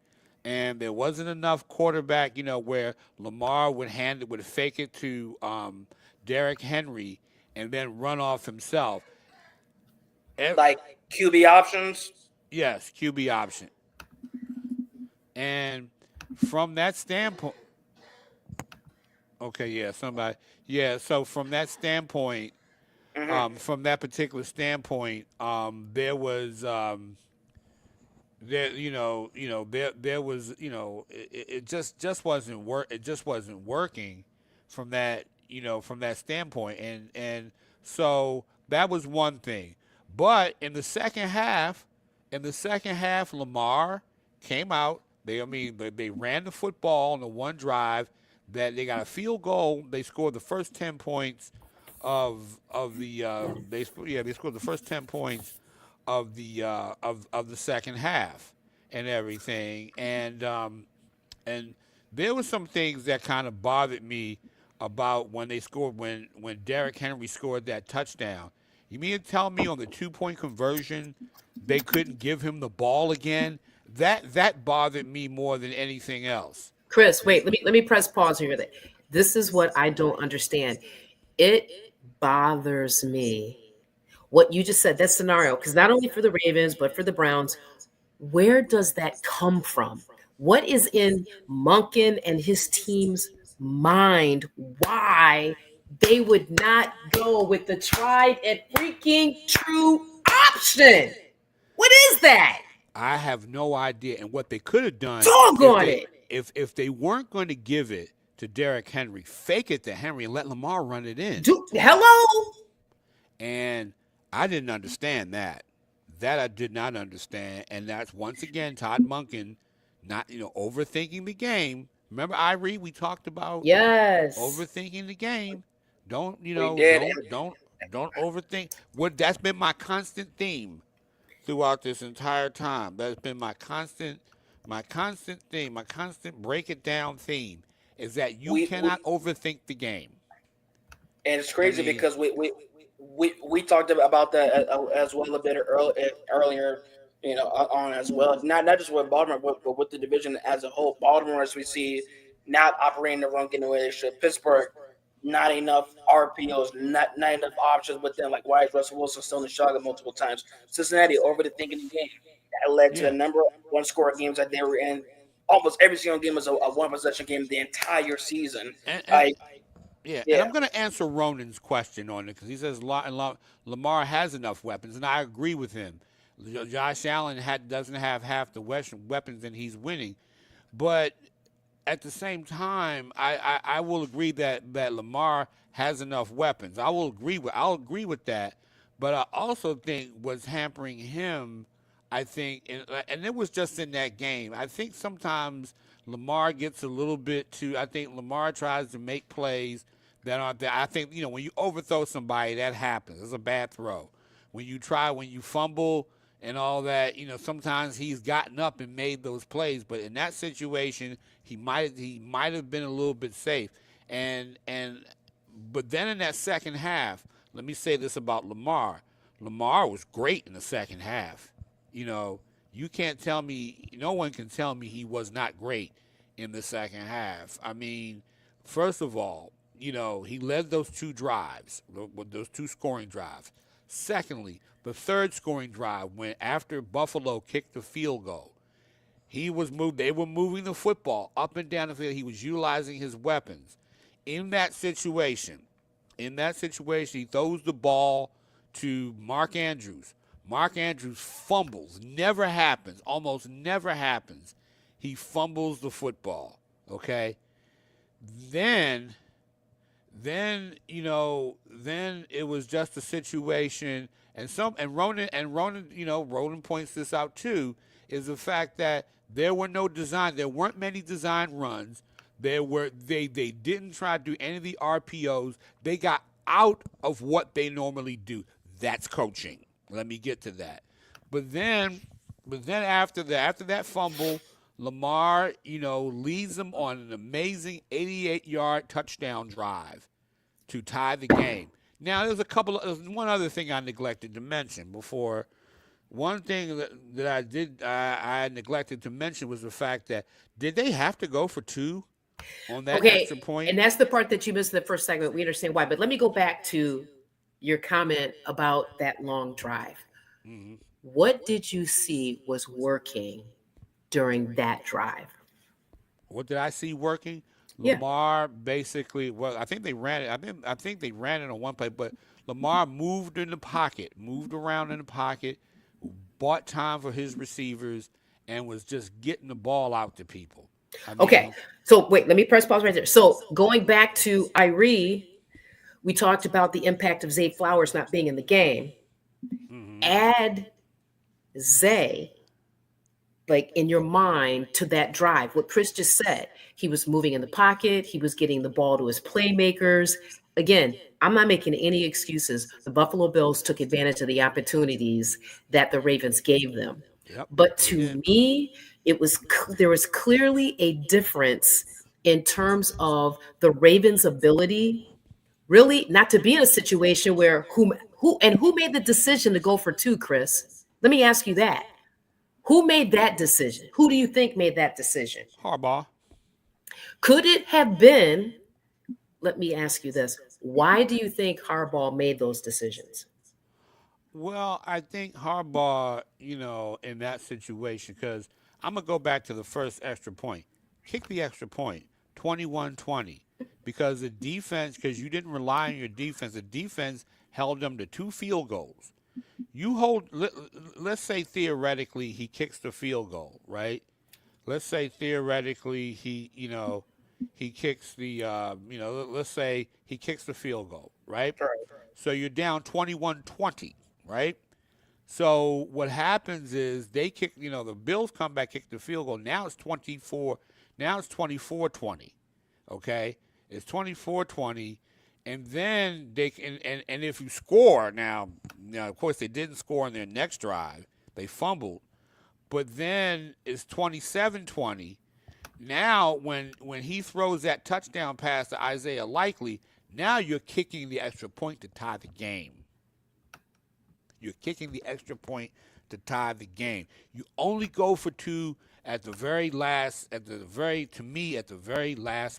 and there wasn't enough quarterback, where Lamar would fake it to Derrick Henry and then run off himself. Like QB options? Yes, QB option. And from that standpoint, okay, yeah, somebody, yeah. So from that standpoint, from that particular standpoint, there was there was it just wasn't it just wasn't working from that standpoint, and so that was one thing. But in the second half, Lamar came out. They ran the football on the one drive that they got a field goal. They scored the first 10 points of the they scored the first 10 points of the second half and everything, and there were some things that kind of bothered me about when Derrick Henry scored that touchdown. You mean to tell me on the 2-point conversion they couldn't give him the ball again? That bothered me more than anything else. Chris, wait, let me press pause here. This is what I don't understand. It bothers me what you just said, that scenario, because not only for the Ravens, but for the Browns, where does that come from? What is in Monken and his team's mind? Why they would not go with the tried and freaking true option? What is that? I have no idea. And what they could have done, if they weren't going to give it to Derrick Henry, fake it to Henry and let Lamar run it in. Hello? And I didn't understand that. That I did not understand. And that's, once again, Todd Monken not, overthinking the game. Remember, Irie, we talked about overthinking the game. Don't overthink. That's been my constant theme throughout this entire time. That's been my constant theme, my constant break it down theme, is that you cannot overthink the game. And it's crazy because we talked about that as well a bit earlier, on as well. Not just with Baltimore, but with the division as a whole. Baltimore, as we see, not operating the run game the way they should. Pittsburgh, not enough RPOs, not enough options. But then, like, why is Russell Wilson still in the shotgun multiple times? Cincinnati overthinking the game. That led to a number of one-score games that they were in. Almost every single game was a one-possession game the entire season. And I'm going to answer Ronan's question on it because he says Lamar has enough weapons, and I agree with him. Josh Allen doesn't have half the weapons, and he's winning. But at the same time, I will agree that Lamar has enough weapons. I'll agree with that. But I also think what's hampering him, I think, and it was just in that game. I think sometimes Lamar gets a little bit too. I think Lamar tries to make plays that aren't there. I think when you overthrow somebody, that happens. It's a bad throw. When you fumble and all that, sometimes he's gotten up and made those plays. But in that situation, he might have been a little bit safe. But then in that second half, let me say this about Lamar. Lamar was great in the second half. You can't tell me, no one can tell me he was not great in the second half. I mean, first of all, he led those two drives, those two scoring drives. Secondly, the third scoring drive, when after Buffalo kicked the field goal, they were moving the football up and down the field. He was utilizing his weapons. In that situation, he throws the ball to Mark Andrews. Mark Andrews fumbles. Never happens. Almost never happens. He fumbles the football. Okay. Then it was just a situation, and Ronan points this out too, is the fact that there weren't many design runs. They didn't try to do any of the RPOs. They got out of what they normally do. That's coaching. Let me get to that. But then after that fumble, Lamar, leads them on an amazing 88-yard touchdown drive to tie the game. Now, there's one other thing I neglected to mention before. One thing that I neglected to mention was the fact that did they have to go for 2 on that extra point? And that's the part that you missed in the first segment. We understand why, but let me go back to your comment about that long drive. Mm-hmm. What did you see was working during that drive? What did I see working? Yeah. Lamar basically, I think they ran it. I think they ran it on one play, but Lamar moved around in the pocket, bought time for his receivers, and was just getting the ball out to people. Okay. So wait, let me press pause right there. So going back to Irie, we talked about the impact of Zay Flowers not being in the game. Mm-hmm. Add Zay, like in your mind, to that drive. What Chris just said, he was moving in the pocket. He was getting the ball to his playmakers. Again, I'm not making any excuses. The Buffalo Bills took advantage of the opportunities that the Ravens gave them. Yep. But to me, there was clearly a difference in terms of the Ravens' ability really not to be in a situation where who made the decision to go for 2, Chris? Let me ask you that. Who made that decision? Who do you think made that decision? Harbaugh. Could it have been, let me ask you this, why do you think Harbaugh made those decisions? Well, I think Harbaugh, in that situation, because I'm going to go back to the first extra point. Kick the extra point, 21-20, because the defense, because you didn't rely on your defense, the defense held them to 2 field goals. Let's say theoretically he kicks the field goal, right? Let's say theoretically he kicks the, let's say he kicks the field goal, right? So you're down 21-20, right? So what happens is they kick, the Bills come back, kick the field goal. Now it's 24. Now it's 24-20. Okay, it's 24-20, and then they can, and if you score now, of course they didn't score on their next drive. They fumbled, but then it's 27-20. Now when he throws that touchdown pass to Isaiah Likely, now you're kicking the extra point to tie the game. You're kicking the extra point to tie the game. You only go for 2 at the very last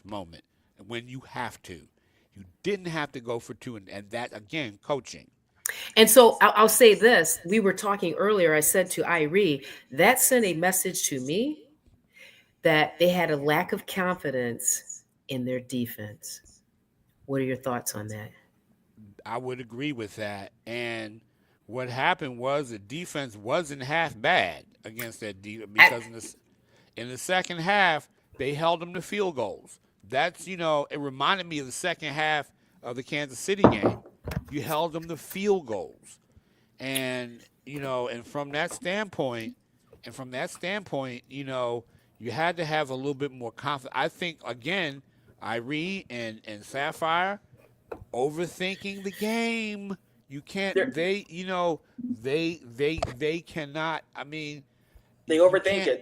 moment when you have to. You didn't have to go for 2, and that, again, coaching. And so I'll say this. We were talking earlier, I said to Irie, that sent a message to me that they had a lack of confidence in their defense. What are your thoughts on that? I would agree with that. And what happened was the defense wasn't half bad against that defense, because in the second half, they held them to field goals. That's, it reminded me of the second half of the Kansas City game. You held them to field goals. And, and from that standpoint, you had to have a little bit more confidence. I think, again, Irie and Sapphire overthinking the game. You can't. They cannot. I mean, they overthink it.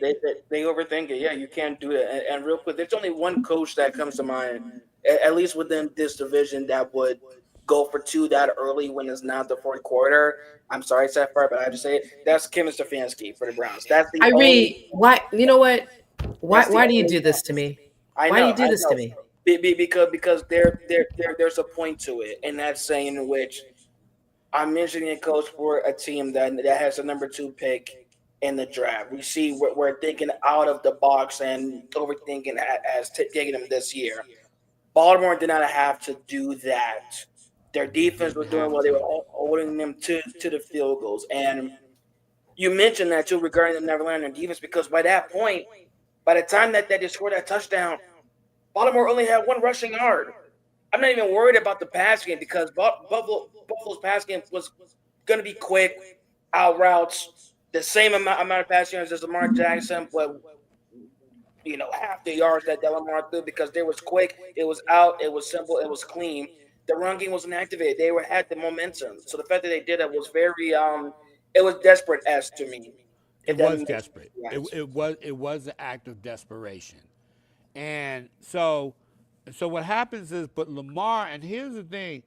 They overthink it. Yeah, you can't do it. And real quick, there's only one coach that comes to mind, at least within this division, that would go for 2 that early when it's not the fourth quarter. I'm sorry, Sapphire, but I have to say it. That's Kevin Stefanski for the Browns. That's the only. Why? You know what? Why do you do this to me? Why do you do this to me? Because there's a point to it, and that's saying in which I'm mentioning a coach for a team that has a number 2 pick in the draft. We see we're thinking out of the box and overthinking as taking them this year. Baltimore did not have to do that Their defense was doing well. They were holding them to the field goals. And you mentioned that too regarding them never learning their defense, because by that point, by the time that they scored that touchdown, Baltimore only had 1 rushing yard. I'm not even worried about the pass game because Buffalo's pass game was going to be quick, out routes, the same amount of pass yards as Lamar Jackson, but half the yards that Lamar threw, because they was quick, it was out, it was simple, it was clean. The run game wasn't activated. They had the momentum. So the fact that they did it was very it was desperate as to me. It was desperate. It was an act of desperation. And so what happens is, but Lamar, and here's the thing,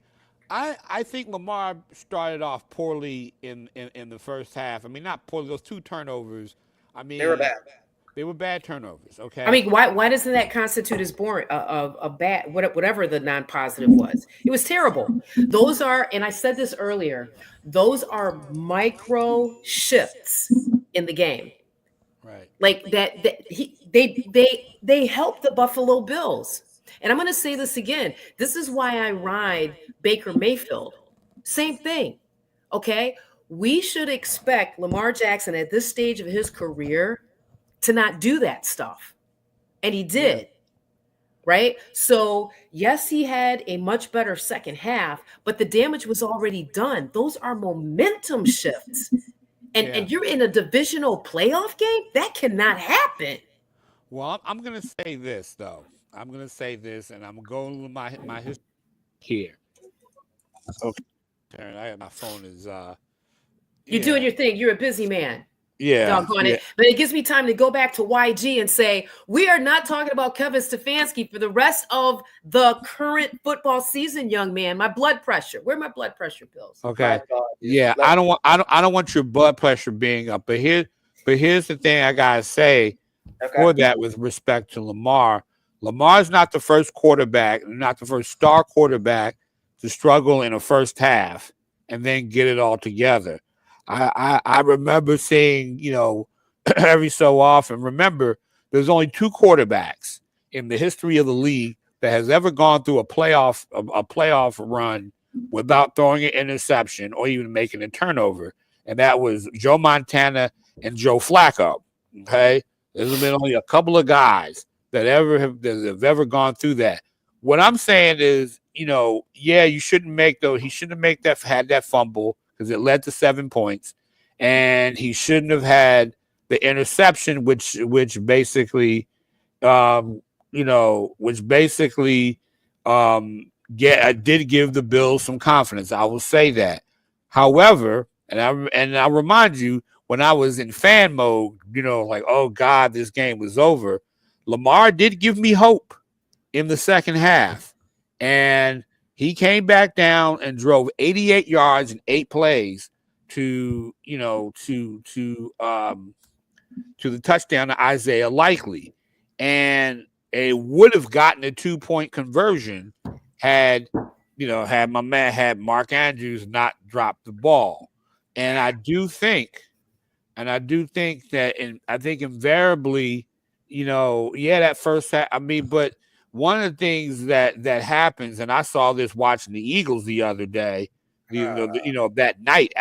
I think Lamar started off poorly in the first half. I mean, not poorly, those 2 turnovers. I mean, they were bad. They were bad turnovers. Okay. I mean, why doesn't that constitute as boring a bad whatever the non-positive was? It was terrible. Those are, and I said this earlier, those are micro shifts in the game. Right. Like they help the Buffalo Bills. And I'm going to say this again. This is why I ride Baker Mayfield. Same thing. Okay. We should expect Lamar Jackson at this stage of his career to not do that stuff. And he did. Yeah. Right. So yes, he had a much better second half, but the damage was already done. Those are momentum shifts. And you're in a divisional playoff game? That cannot happen. Well, I'm going to say this, though. I'm going to say this, and I'm going to my history here. Okay. My phone is... You're doing your thing. You're a busy man. Yeah. Doggone it. But it gives me time to go back to YG and say, we are not talking about Kevin Stefanski for the rest of the current football season, young man. My blood pressure. Where are my blood pressure pills? Okay. Yeah. I don't want your blood pressure being up. But here's the thing I gotta say for that with respect to Lamar. Lamar's not the first quarterback, not the first star quarterback to struggle in a first half and then get it all together. I remember seeing, every so often. Remember, there's only 2 quarterbacks in the history of the league that has ever gone through a playoff run without throwing an interception or even making a turnover, and that was Joe Montana and Joe Flacco. Okay, there's been only a couple of guys that have ever gone through that. What I'm saying is, you shouldn't make he shouldn't have had that fumble, because it led to 7 points, and he shouldn't have had the interception, which basically did give the Bills some confidence. I will say that. However, and I remind you, when I was in fan mode, like, oh God, this game was over, Lamar did give me hope in the second half, and he came back down and drove 88 yards in 8 plays to the touchdown to Isaiah Likely. And it would have gotten a 2-point conversion had Mark Andrews not dropped the ball. And I do think that, I think invariably, that first half, but one of the things that happens, and I saw this watching the Eagles the other day, that night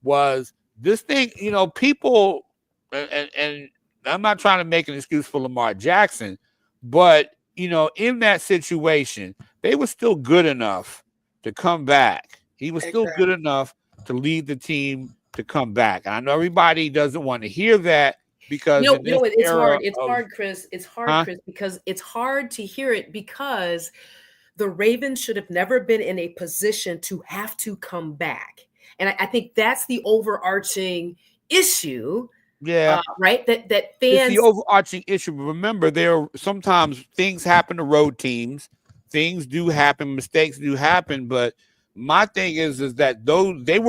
was this thing, people, and I'm not trying to make an excuse for Lamar Jackson, but, in that situation, they were still good enough to come back. He was still good enough to lead the team to come back. And I know everybody doesn't want to hear that, because it's hard. It's hard, Chris. It's hard, Chris, because it's hard to hear it, because the Ravens should have never been in a position to have to come back. And I think that's the overarching issue. Yeah. Right. That fans. It's the overarching issue. Remember, sometimes things happen to road teams. Things do happen. Mistakes do happen. But my thing is that they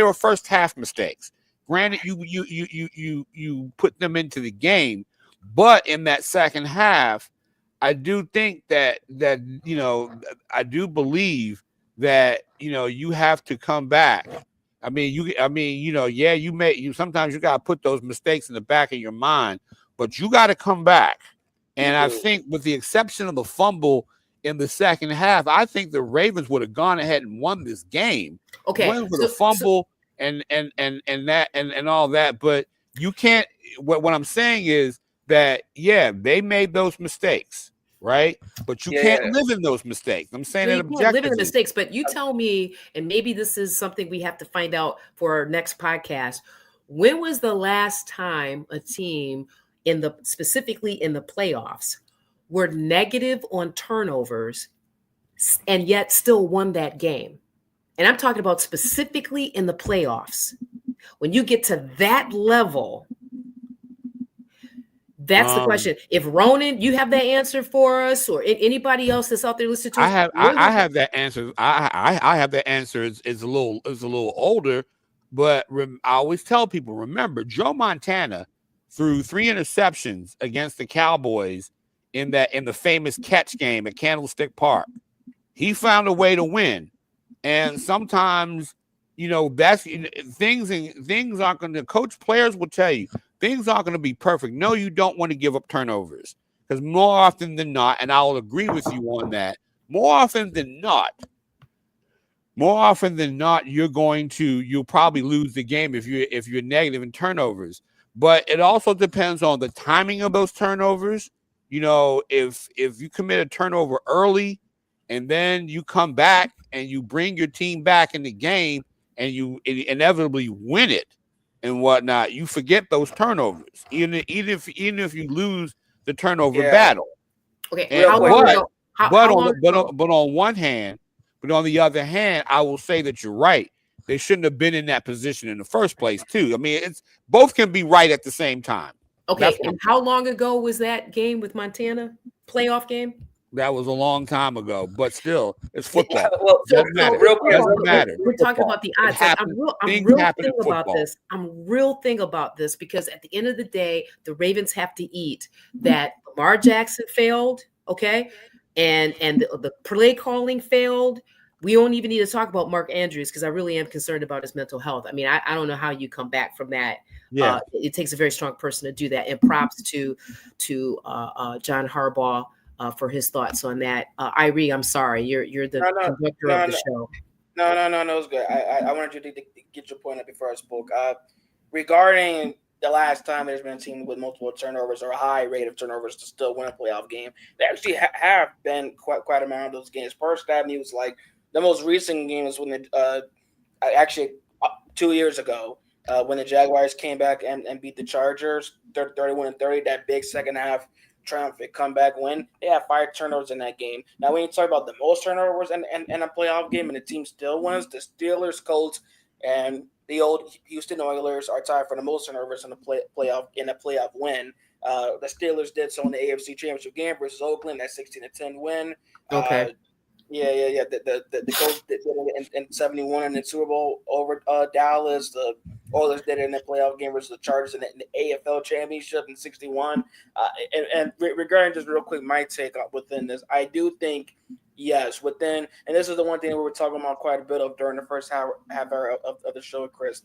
were first half mistakes. Granted, you put them into the game, but in that second half, I do think that I do believe that you have to come back. Sometimes you gotta put those mistakes in the back of your mind, but you got to come back. And I think, with the exception of the fumble in the second half, I think the Ravens would have gone ahead and won this game. Okay, Went for the fumble and all that, but you can't. What I'm saying is that they made those mistakes, right? But you can't live in those mistakes. I'm saying that you can't live in the objectively. mistakes, but you tell me, and maybe this is something we have to find out for our next podcast. When was the last time a team specifically in the playoffs were negative on turnovers and yet still won that game? And I'm talking about specifically in the playoffs. When you get to that level, that's the question. If Ronan, you have that answer for us, or anybody else that's out there listening to us, I have that answer. I have that answer. It's a little older, but I always tell people, remember, Joe Montana threw 3 interceptions against the Cowboys in the famous catch game at Candlestick Park. He found a way to win, and sometimes, that's things aren't going to. Coach, players will tell you things aren't going to be perfect. No, you don't want to give up turnovers, because more often than not, and I'll agree with you on that. More often than not, you'll probably lose the game if you're negative in turnovers. But it also depends on the timing of those turnovers. If you commit a turnover early and then you come back and you bring your team back in the game and you inevitably win it and whatnot, you forget those turnovers, even if you lose the turnover battle. Okay, but on the other hand, I will say that you're right. They shouldn't have been in that position in the first place, too. I mean, it's both can be right at the same time. Okay, and how long ago was that game with Montana? Playoff game? That was a long time ago, but still, it's football. Doesn't matter. Doesn't matter. We're talking about the odds. I'm real thing about this because at the end of the day, the Ravens have to eat that Lamar Jackson failed, okay, and the play calling failed. We don't even need to talk about Mark Andrews because I really am concerned about his mental health. I mean, I don't know how you come back from that. Yeah, it takes a very strong person to do that. And props to John Harbaugh for his thoughts on that. Irie, I'm sorry, you're the conductor of the show. No, it's good. I wanted you to get your point up before I spoke. Regarding the last time there's been a team with multiple turnovers or a high rate of turnovers to still win a playoff game, they actually have been quite a amount of those games. First Avenue was like the most recent game was when actually 2 years ago when the Jaguars came back and beat the Chargers 31-30. That big second half triumphant comeback win. They had 5 turnovers in that game. Now, when you talk about the most turnovers in a playoff game and the team still wins, the Steelers, Colts, and the old Houston Oilers are tied for the most turnovers in a playoff win. The Steelers did so in the AFC Championship game versus Oakland, that 16-10 win. Okay. Yeah. The Colts did it in 71 in the Super Bowl over Dallas. The Oilers did it in the playoff game versus the Chargers in the AFL Championship in 61. And regarding just real quick, my take within this, I do think, yes, within, and this is the one thing we were talking about quite a bit of during the first half hour of the show, Chris,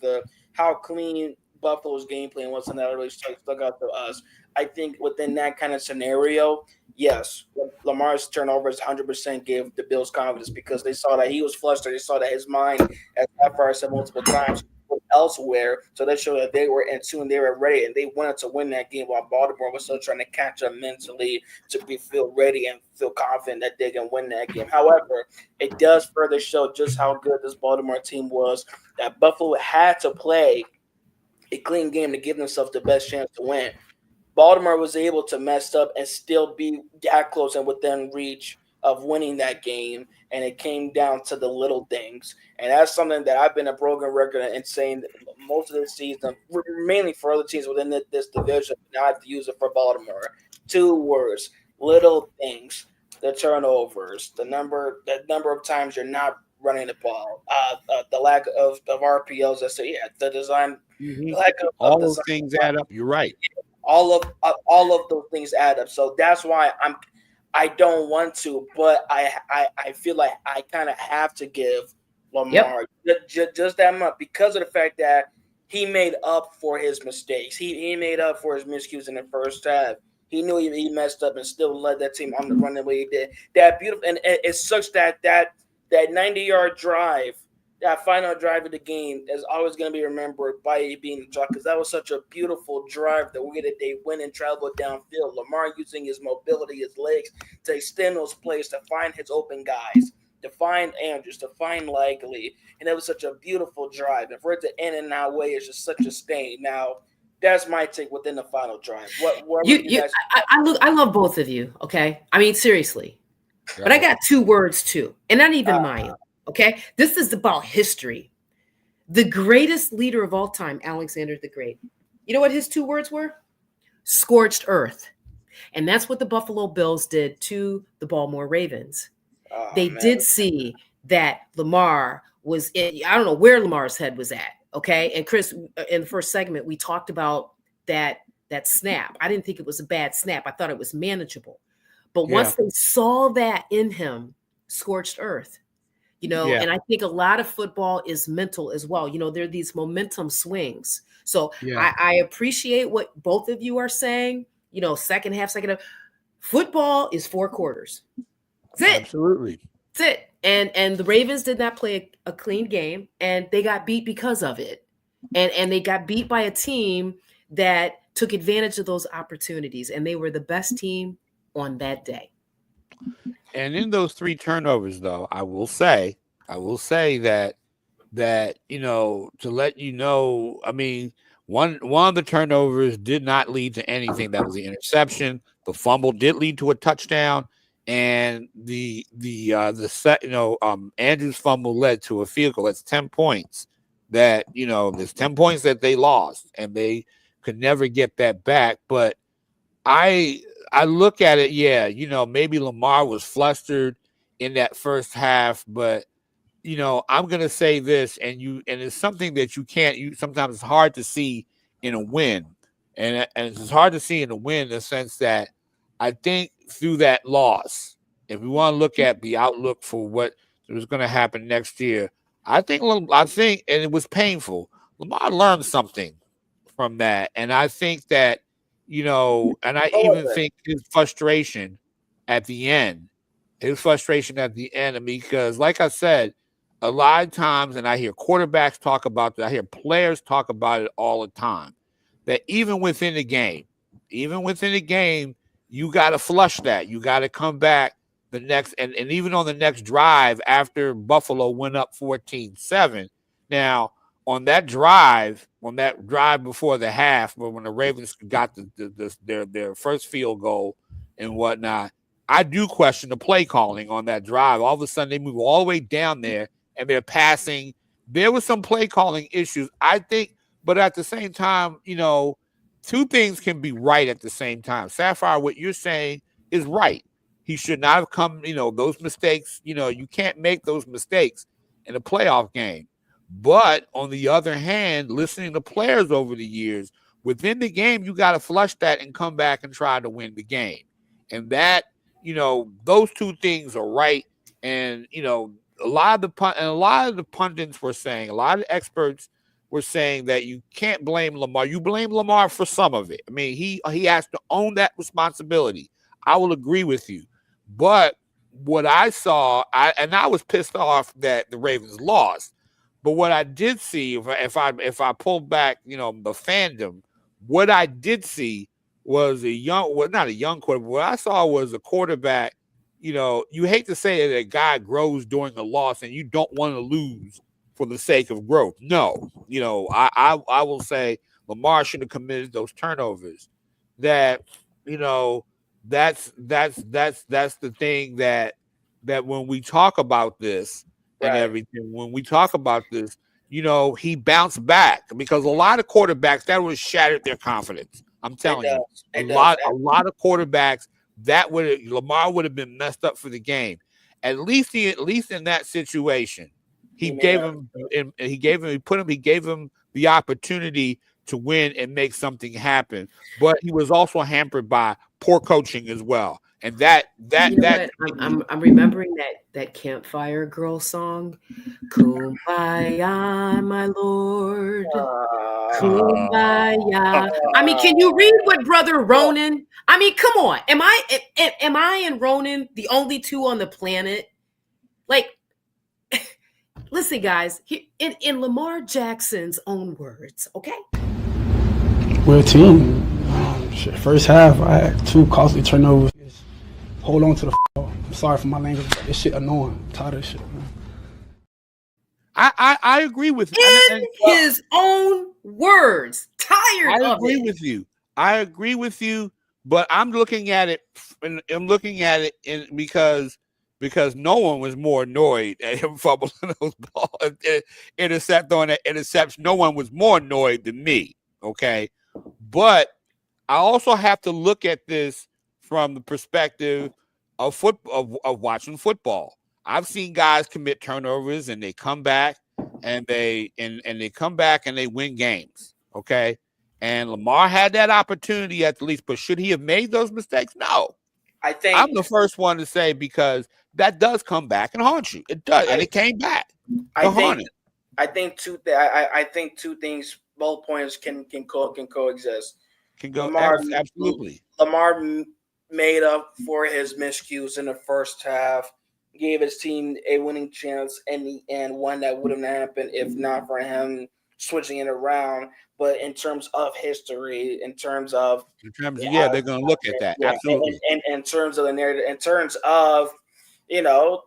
how clean Buffalo's game plan was, and that really stuck out to us. I think within that kind of scenario, yes, Lamar's turnovers 100% gave the Bills confidence because they saw that he was flustered. They saw that his mind, as I've said multiple times, was elsewhere. So they showed that they were in tune, they were ready, and they wanted to win that game while Baltimore was still trying to catch up mentally to feel ready and feel confident that they can win that game. However, it does further show just how good this Baltimore team was, that Buffalo had to play a clean game to give themselves the best chance to win. Baltimore was able to mess up and still be that close and within reach of winning that game, and it came down to the little things. And that's something that I've been a broken record in saying most of the season, mainly for other teams within this division, now I have to use it for Baltimore. 2 words, little things, the turnovers, the number of times you're not running the ball, the lack of RPOs. The design. Mm-hmm. All those things add up. You're right. All of those things add up. So that's why I don't want to, but I feel like I kind of have to give Lamar just that much because of the fact that he made up for his mistakes. He made up for his miscues in the first half. He knew he messed up and still led that team on the run the way he did. That beautiful, and it sucks that 90-yard drive, that final drive of the game is always going to be remembered by it being the chalk, because that was such a beautiful drive, the way that they went and traveled downfield. Lamar using his mobility, his legs to extend those plays, to find his open guys, to find Andrews, to find Likely. And it was such a beautiful drive. And for it to end in that way is just such a stain. Now, that's my take within the final drive. What you guys? I love both of you. Okay, I mean seriously, but I got 2 words too, and not even mine. Okay, this is about history. The greatest leader of all time, Alexander the Great. You know what his 2 words were? Scorched earth, and that's what the Buffalo Bills did to the Baltimore Ravens. They did see that Lamar was in, I don't know where Lamar's head was at. Okay. And Chris, in the first segment, we talked about that snap. I didn't think it was a bad snap. I thought it was manageable. But once they saw that in him, scorched earth, and I think a lot of football is mental as well. There are these momentum swings. So I appreciate what both of you are saying, second half. Football is 4 quarters. That's it. Absolutely. That's it. And the Ravens did not play a clean game, and they got beat because of it. And they got beat by a team that took advantage of those opportunities, and they were the best team on that day. And in those 3 turnovers, though, I will say that to let you know, I mean, one of the turnovers did not lead to anything. That was the interception. The fumble did lead to a touchdown. And the Andrews fumble led to a field goal. That's 10 points that, there's 10 points that they lost, and they could never get that back. But I look at it, maybe Lamar was flustered in that first half, but I'm gonna say this, and it's something that sometimes it's hard to see in a win, and it's hard to see in a win in the sense that I think through that loss, if we want to look at the outlook for what was going to happen next year, I think, and it was painful. Lamar learned something from that, and I think that, and I even think his frustration at the end, because like I said, a lot of times, and I hear quarterbacks talk about that, I hear players talk about it all the time, that even within the game, you got to flush that. You got to come back the next, and even on the next drive after Buffalo went up 14-7. Now, on that drive before the half, when the Ravens got their first field goal and whatnot, I do question the play calling on that drive. All of a sudden, they move all the way down there, and they're passing. There was some play calling issues, I think, but at the same time, 2 things can be right at the same time. Sapphire, what you're saying is right. He should not have come, those mistakes, you can't make those mistakes in a playoff game. But on the other hand, listening to players over the years, within the game, you got to flush that and come back and try to win the game. And that, those 2 things are right. And, a lot of the pundits were saying, a lot of experts were saying that you can't blame Lamar. You blame Lamar for some of it. I mean, he has to own that responsibility. I will agree with you. But what I saw, I was pissed off that the Ravens lost. But what I did see, if I pull back, the fandom, what I did see was not a young quarterback. What I saw was a quarterback. You hate to say that a guy grows during a loss, and you don't want to lose for the sake of growth. No, I will say Lamar should have committed those turnovers. That, that's the thing that when we talk about this and everything, when we talk about this, he bounced back, because a lot of quarterbacks that would have shattered their confidence. I'm telling you, a lot of quarterbacks Lamar would have been messed up for the game. At least in that situation, he gave him the opportunity to win and make something happen. But he was also hampered by poor coaching as well. And that You know what? I'm remembering that Campfire Girl song, "Kumbaya, my lord, Kumbaya." I mean, can you read what Brother Ronan? I mean, come on. Am I and Ronan the only two on the planet? Like, listen, guys. In Lamar Jackson's own words, okay? We're a team. First half, I had 2 costly turnovers. Hold on to the ball. I'm sorry for my language, but this shit annoying. I'm tired of this shit, man. I agree with you. In his own words, tired of it. I agree with you. I agree with you, but I'm looking at it. Because no one was more annoyed at him fumbling those balls, interception. No one was more annoyed than me. Okay, but I also have to look at this from the perspective of watching football. I've seen guys commit turnovers and they come back and they come back and they win games. Okay. And Lamar had that opportunity at the least, but should he have made those mistakes? No. I'm the first one to say, because that does come back and haunt you. It does, and it came back. I think two things. Both points can coexist. Can go Lamar, absolutely. Lamar made up for his miscues in the first half, gave his team a winning chance, and one that wouldn't happen if not for him switching it around. But in terms of history, they're going to look at that. Absolutely. And in terms of the narrative, in terms of,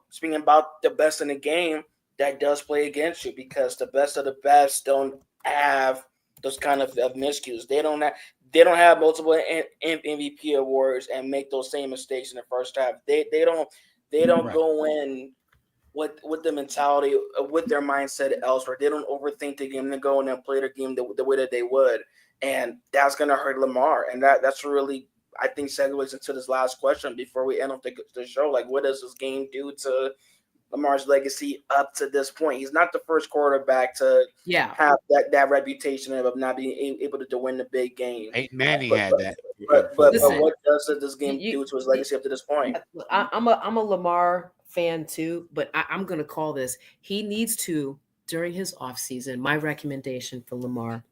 speaking about the best in the game, that does play against you, because the best of the best don't have those kind of miscues. They don't have multiple MVP awards and make those same mistakes in the first half. They don't Right. go in with the mentality, with their mindset elsewhere. They don't overthink the game. They go in and play their game the way that they would, and that's going to hurt Lamar. And that's really, I think, segues into this last question before we end up the show. Like, what does this game do to Lamar's legacy up to this point? He's not the first quarterback to have that reputation of not being able to win the big game. Manning had that. But what does this game do to his legacy up to this point? I'm a Lamar fan too, but I'm going to call this. He needs to, during his offseason, my recommendation for Lamar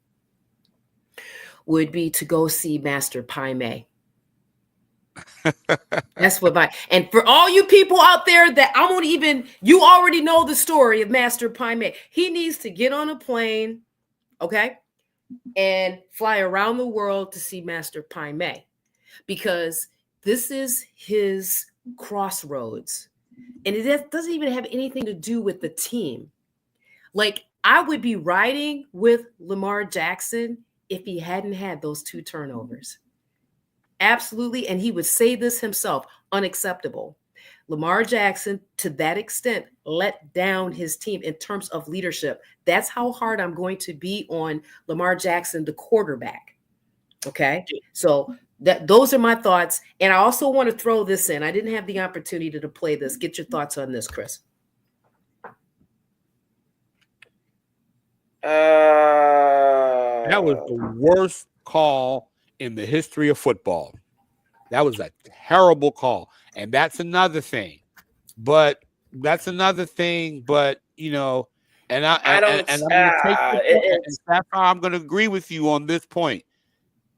would be to go see Master Pai Mei. That's what and for all you people out there that you already know the story of Master Pai Mei. He needs to get on a plane, okay, and fly around the world to see Master Pai Mei, because this is his crossroads, and it doesn't even have anything to do with the team. Like, I would be riding with Lamar Jackson if he hadn't had those 2 turnovers. Absolutely. And he would say this himself, unacceptable. Lamar Jackson, to that extent, let down his team in terms of leadership. That's how hard I'm going to be on Lamar Jackson, the quarterback. Okay. So those are my thoughts. And I also want to throw this in. I didn't have the opportunity to play this. Get your thoughts on this, Chris. That was the worst call in the history of football. That was a terrible call. And that's another thing. But and I'm going to take I'm going to agree with you on this point.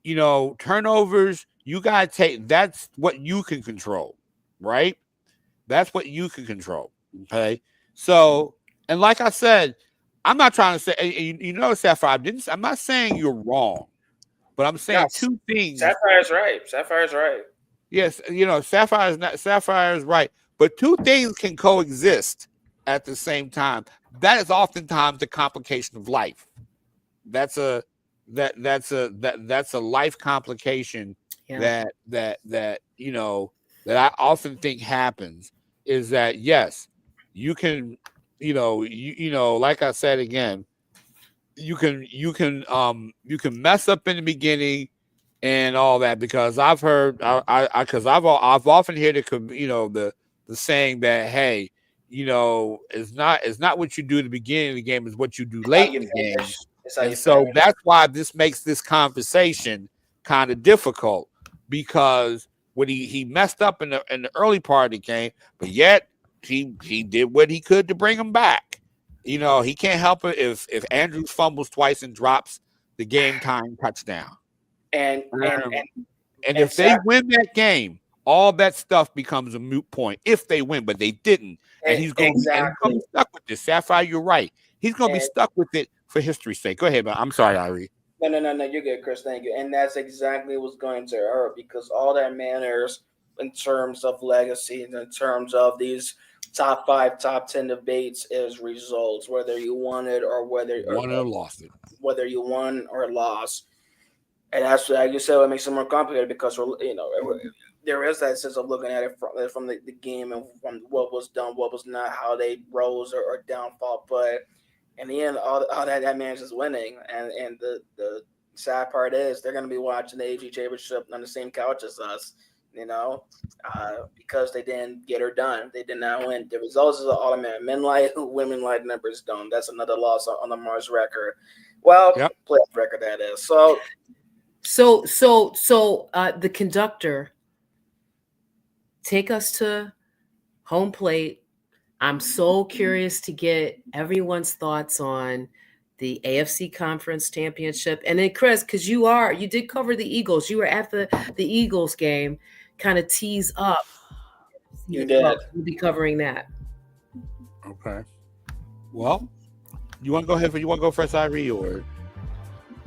Turnovers, you got to take, that's what you can control, right? That's what you can control. Okay. So, and like I said, I'm not trying to say, Sapphire, I'm not saying you're wrong. But I'm saying 2 things. Sapphire's right. Yes, Sapphire is right. But 2 things can coexist at the same time. That is oftentimes the complication of life. That's a life complication that I often think happens, is that yes, you can, like I said again, you can mess up in the beginning and all that, because I've heard I've often heard the saying that, hey, it's not what you do at the beginning of the game, is what you do late in the game. And so that's why this makes this conversation kind of difficult, because when he messed up in the early part of the game, but yet he did what he could to bring him back. You know, he can't help it if Andrews fumbles twice and drops the game time touchdown. And if they win that game, all that stuff becomes a moot point if they win, but they didn't. And he's going to be stuck with this. Sapphire, you're right. He's going to be stuck with it for history's sake. Go ahead, man. I'm sorry, Irie. No, you're good, Chris. Thank you. And that's exactly what's going to hurt, because all that matters in terms of legacy and in terms of these top 5, top 10 debates is results, whether you won it or whether lost it, whether you won or lost. And that's, like you said, what makes it more complicated, because there is that sense of looking at it from the game and from what was done, what was not, how they rose or downfall. But in the end, all that man's is winning, and the sad part is they're going to be watching the AFC Championship on the same couch as us, because they didn't get her done. They did not win. The results is all that men like, women like, numbers don't. That's another loss on the Mars record. Well, playoff record that is. So the conductor, take us to home plate. I'm so curious to get everyone's thoughts on the AFC Conference Championship. And then Chris, because you did cover the Eagles. You were at the Eagles game, kind of tease up. You did. We'll be covering that. Okay. Well, you want to go ahead? You want to go first, Irie, or?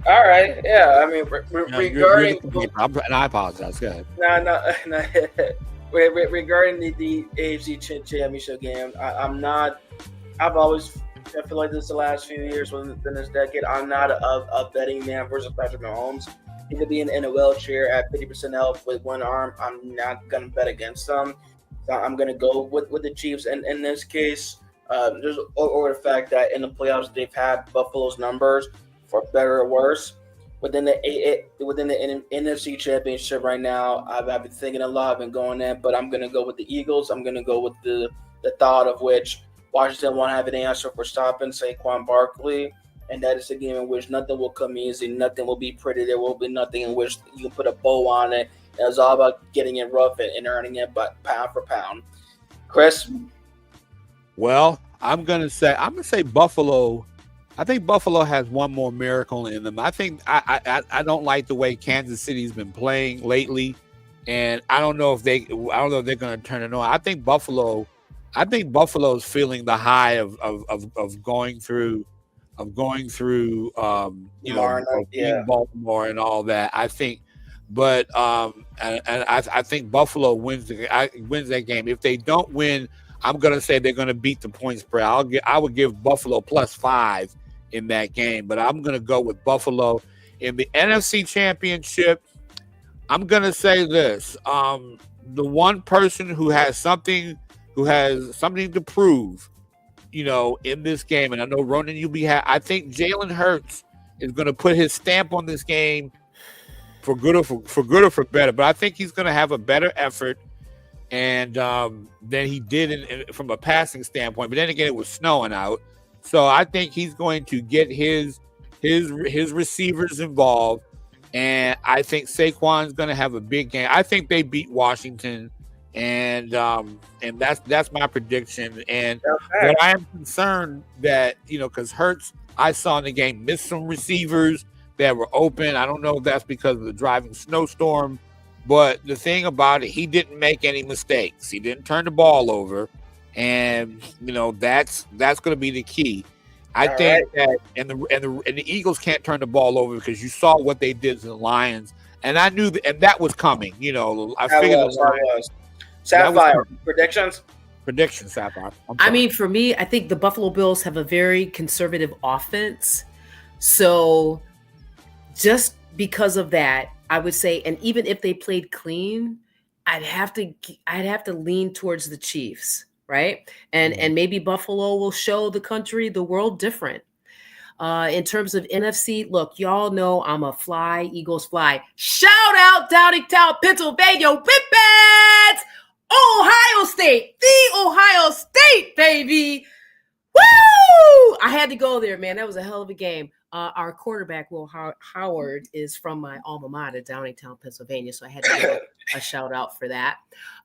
All right. Yeah. I mean, regarding, and I apologize. Go ahead. No. Regarding the AFC Championship game, I feel like this the last few years within this decade, I'm not a betting man versus Patrick Mahomes. He could be in a wheelchair at 50% health with one arm. I'm not going to bet against them. So I'm going to go with the Chiefs. And in this case, just over the fact that in the playoffs, they've had Buffalo's numbers, for better or worse. Within the NFC Championship right now, I've been thinking a lot. I've been going in, but I'm going to go with the Eagles. I'm going to go with the thought of which Washington won't have an answer for stopping Saquon Barkley, and that is a game in which nothing will come easy, nothing will be pretty. There will be nothing in which you can put a bow on it. And it's all about getting it rough and earning it, but pound for pound. Chris? Well, I'm gonna say Buffalo. I think Buffalo has one more miracle in them. I think I don't like the way Kansas City's been playing lately, and I don't know if they're going to turn it on. I think Buffalo's feeling the high of going through Baltimore and all that. I think, but I think Buffalo wins that game. If they don't win, I'm going to say they're going to beat the point spread. I would give Buffalo +5 in that game, but I'm going to go with Buffalo. In the NFC Championship, I'm going to say this. The one person who has something to prove, in this game, and I know Ronan, I think Jalen Hurts is going to put his stamp on this game for good or for better, but I think he's going to have a better effort and than he did from a passing standpoint. But then again, it was snowing out, so I think he's going to get his receivers involved, and I think Saquon's going to have a big game. I think they beat Washington, and that's my prediction. And but I am concerned that because Hurts, I saw in the game, missed some receivers that were open. I don't know if that's because of the driving snowstorm. But the thing about it, he didn't make any mistakes. He didn't turn the ball over, and that's going to be the key. I think that and the Eagles can't turn the ball over because you saw what they did to the Lions, and I knew that was coming. I figured. Sapphire, predictions. Sapphire. I mean, for me, I think the Buffalo Bills have a very conservative offense, so just because of that, I would say, and even if they played clean, I'd have to lean towards the Chiefs, right? And maybe Buffalo will show the country, the world different. In terms of NFC, look, y'all know I'm a fly, Eagles fly. Shout out Downingtown, Pennsylvania, Whippets! Ohio State, the Ohio State, baby! Woo! I had to go there, man. That was a hell of a game. Our quarterback, Will Howard, is from my alma mater, Downingtown, Pennsylvania, so I had to go. a shout out for that.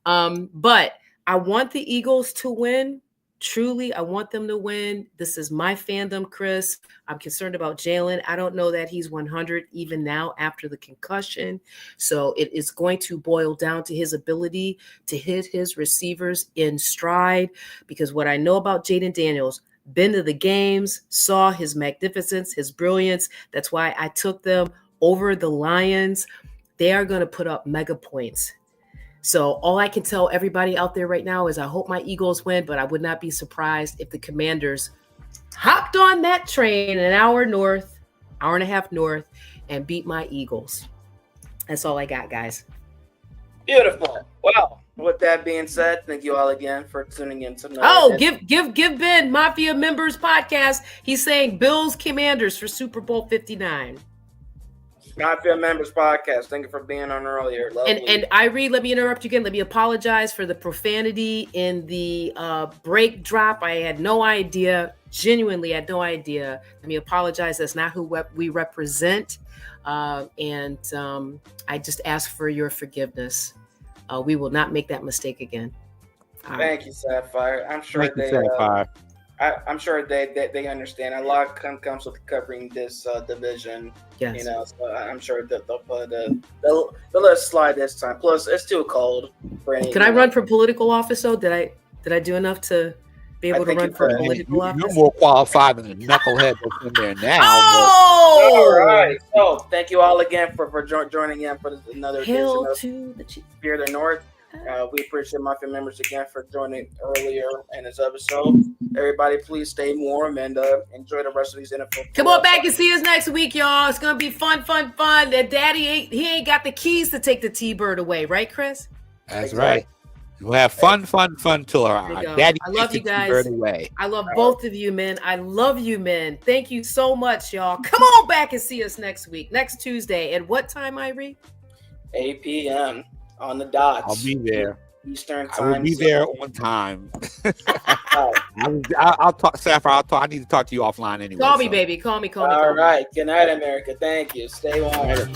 But I want the Eagles to win. Truly, I want them to win. This is my fandom, Chris. I'm concerned about Jalen. I don't know that he's 100 even now after the concussion. So it is going to boil down to his ability to hit his receivers in stride. Because what I know about Jaden Daniels, been to the games, saw his magnificence, his brilliance. That's why I took them over the Lions. They are going to put up mega points. So all I can tell everybody out there right now is I hope my Eagles win, but I would not be surprised if the Commanders hopped on that train an hour and a half north, and beat my Eagles. That's all I got, guys. Beautiful. Well, with that being said, thank you all again for tuning in tonight. Oh, give Ben Mafia Members Podcast. He's saying Bills Commanders for Super Bowl 59. Mafia Members Podcast. Thank you for being on earlier. Lovely. And Irene, let me interrupt you again. Let me apologize for the profanity in the break drop. I had no idea. Genuinely had no idea. Let me apologize. That's not who we represent. And I just ask for your forgiveness. We will not make that mistake again. Thank you, Sapphire. I'm sure I'm sure they understand. A lot comes with covering this division. Yes. You know, so I'm sure that they'll let us slide this time. Plus, it's too cold for any. Can I run for political office? Though, did I do enough to be able to run for political office? You're more qualified than the knucklehead that's in there now. Oh! All right. So, thank you all again for joining in for another Hail edition to the Chief. of Fear the North. We appreciate Mafia members again for joining earlier in this episode. Everybody, please stay warm and enjoy the rest of these NFL. Come on back and see us next week, y'all. It's gonna be fun. That Daddy ain't got the keys to take the T-Bird away, right, Chris? That's right. We'll have fun till our daddy. I love you guys. Away. I love both of you, men. I love you, men. Thank you so much, y'all. Come on back and see us next week, next Tuesday. At what time, Irene? 8 p.m. on the dot. I'll be there. Eastern time. I will be there on time. I'll talk, Sapphire. I need to talk to you offline anyway. Call me, baby. Call me. All right. Good night, America. Thank you. Stay warm.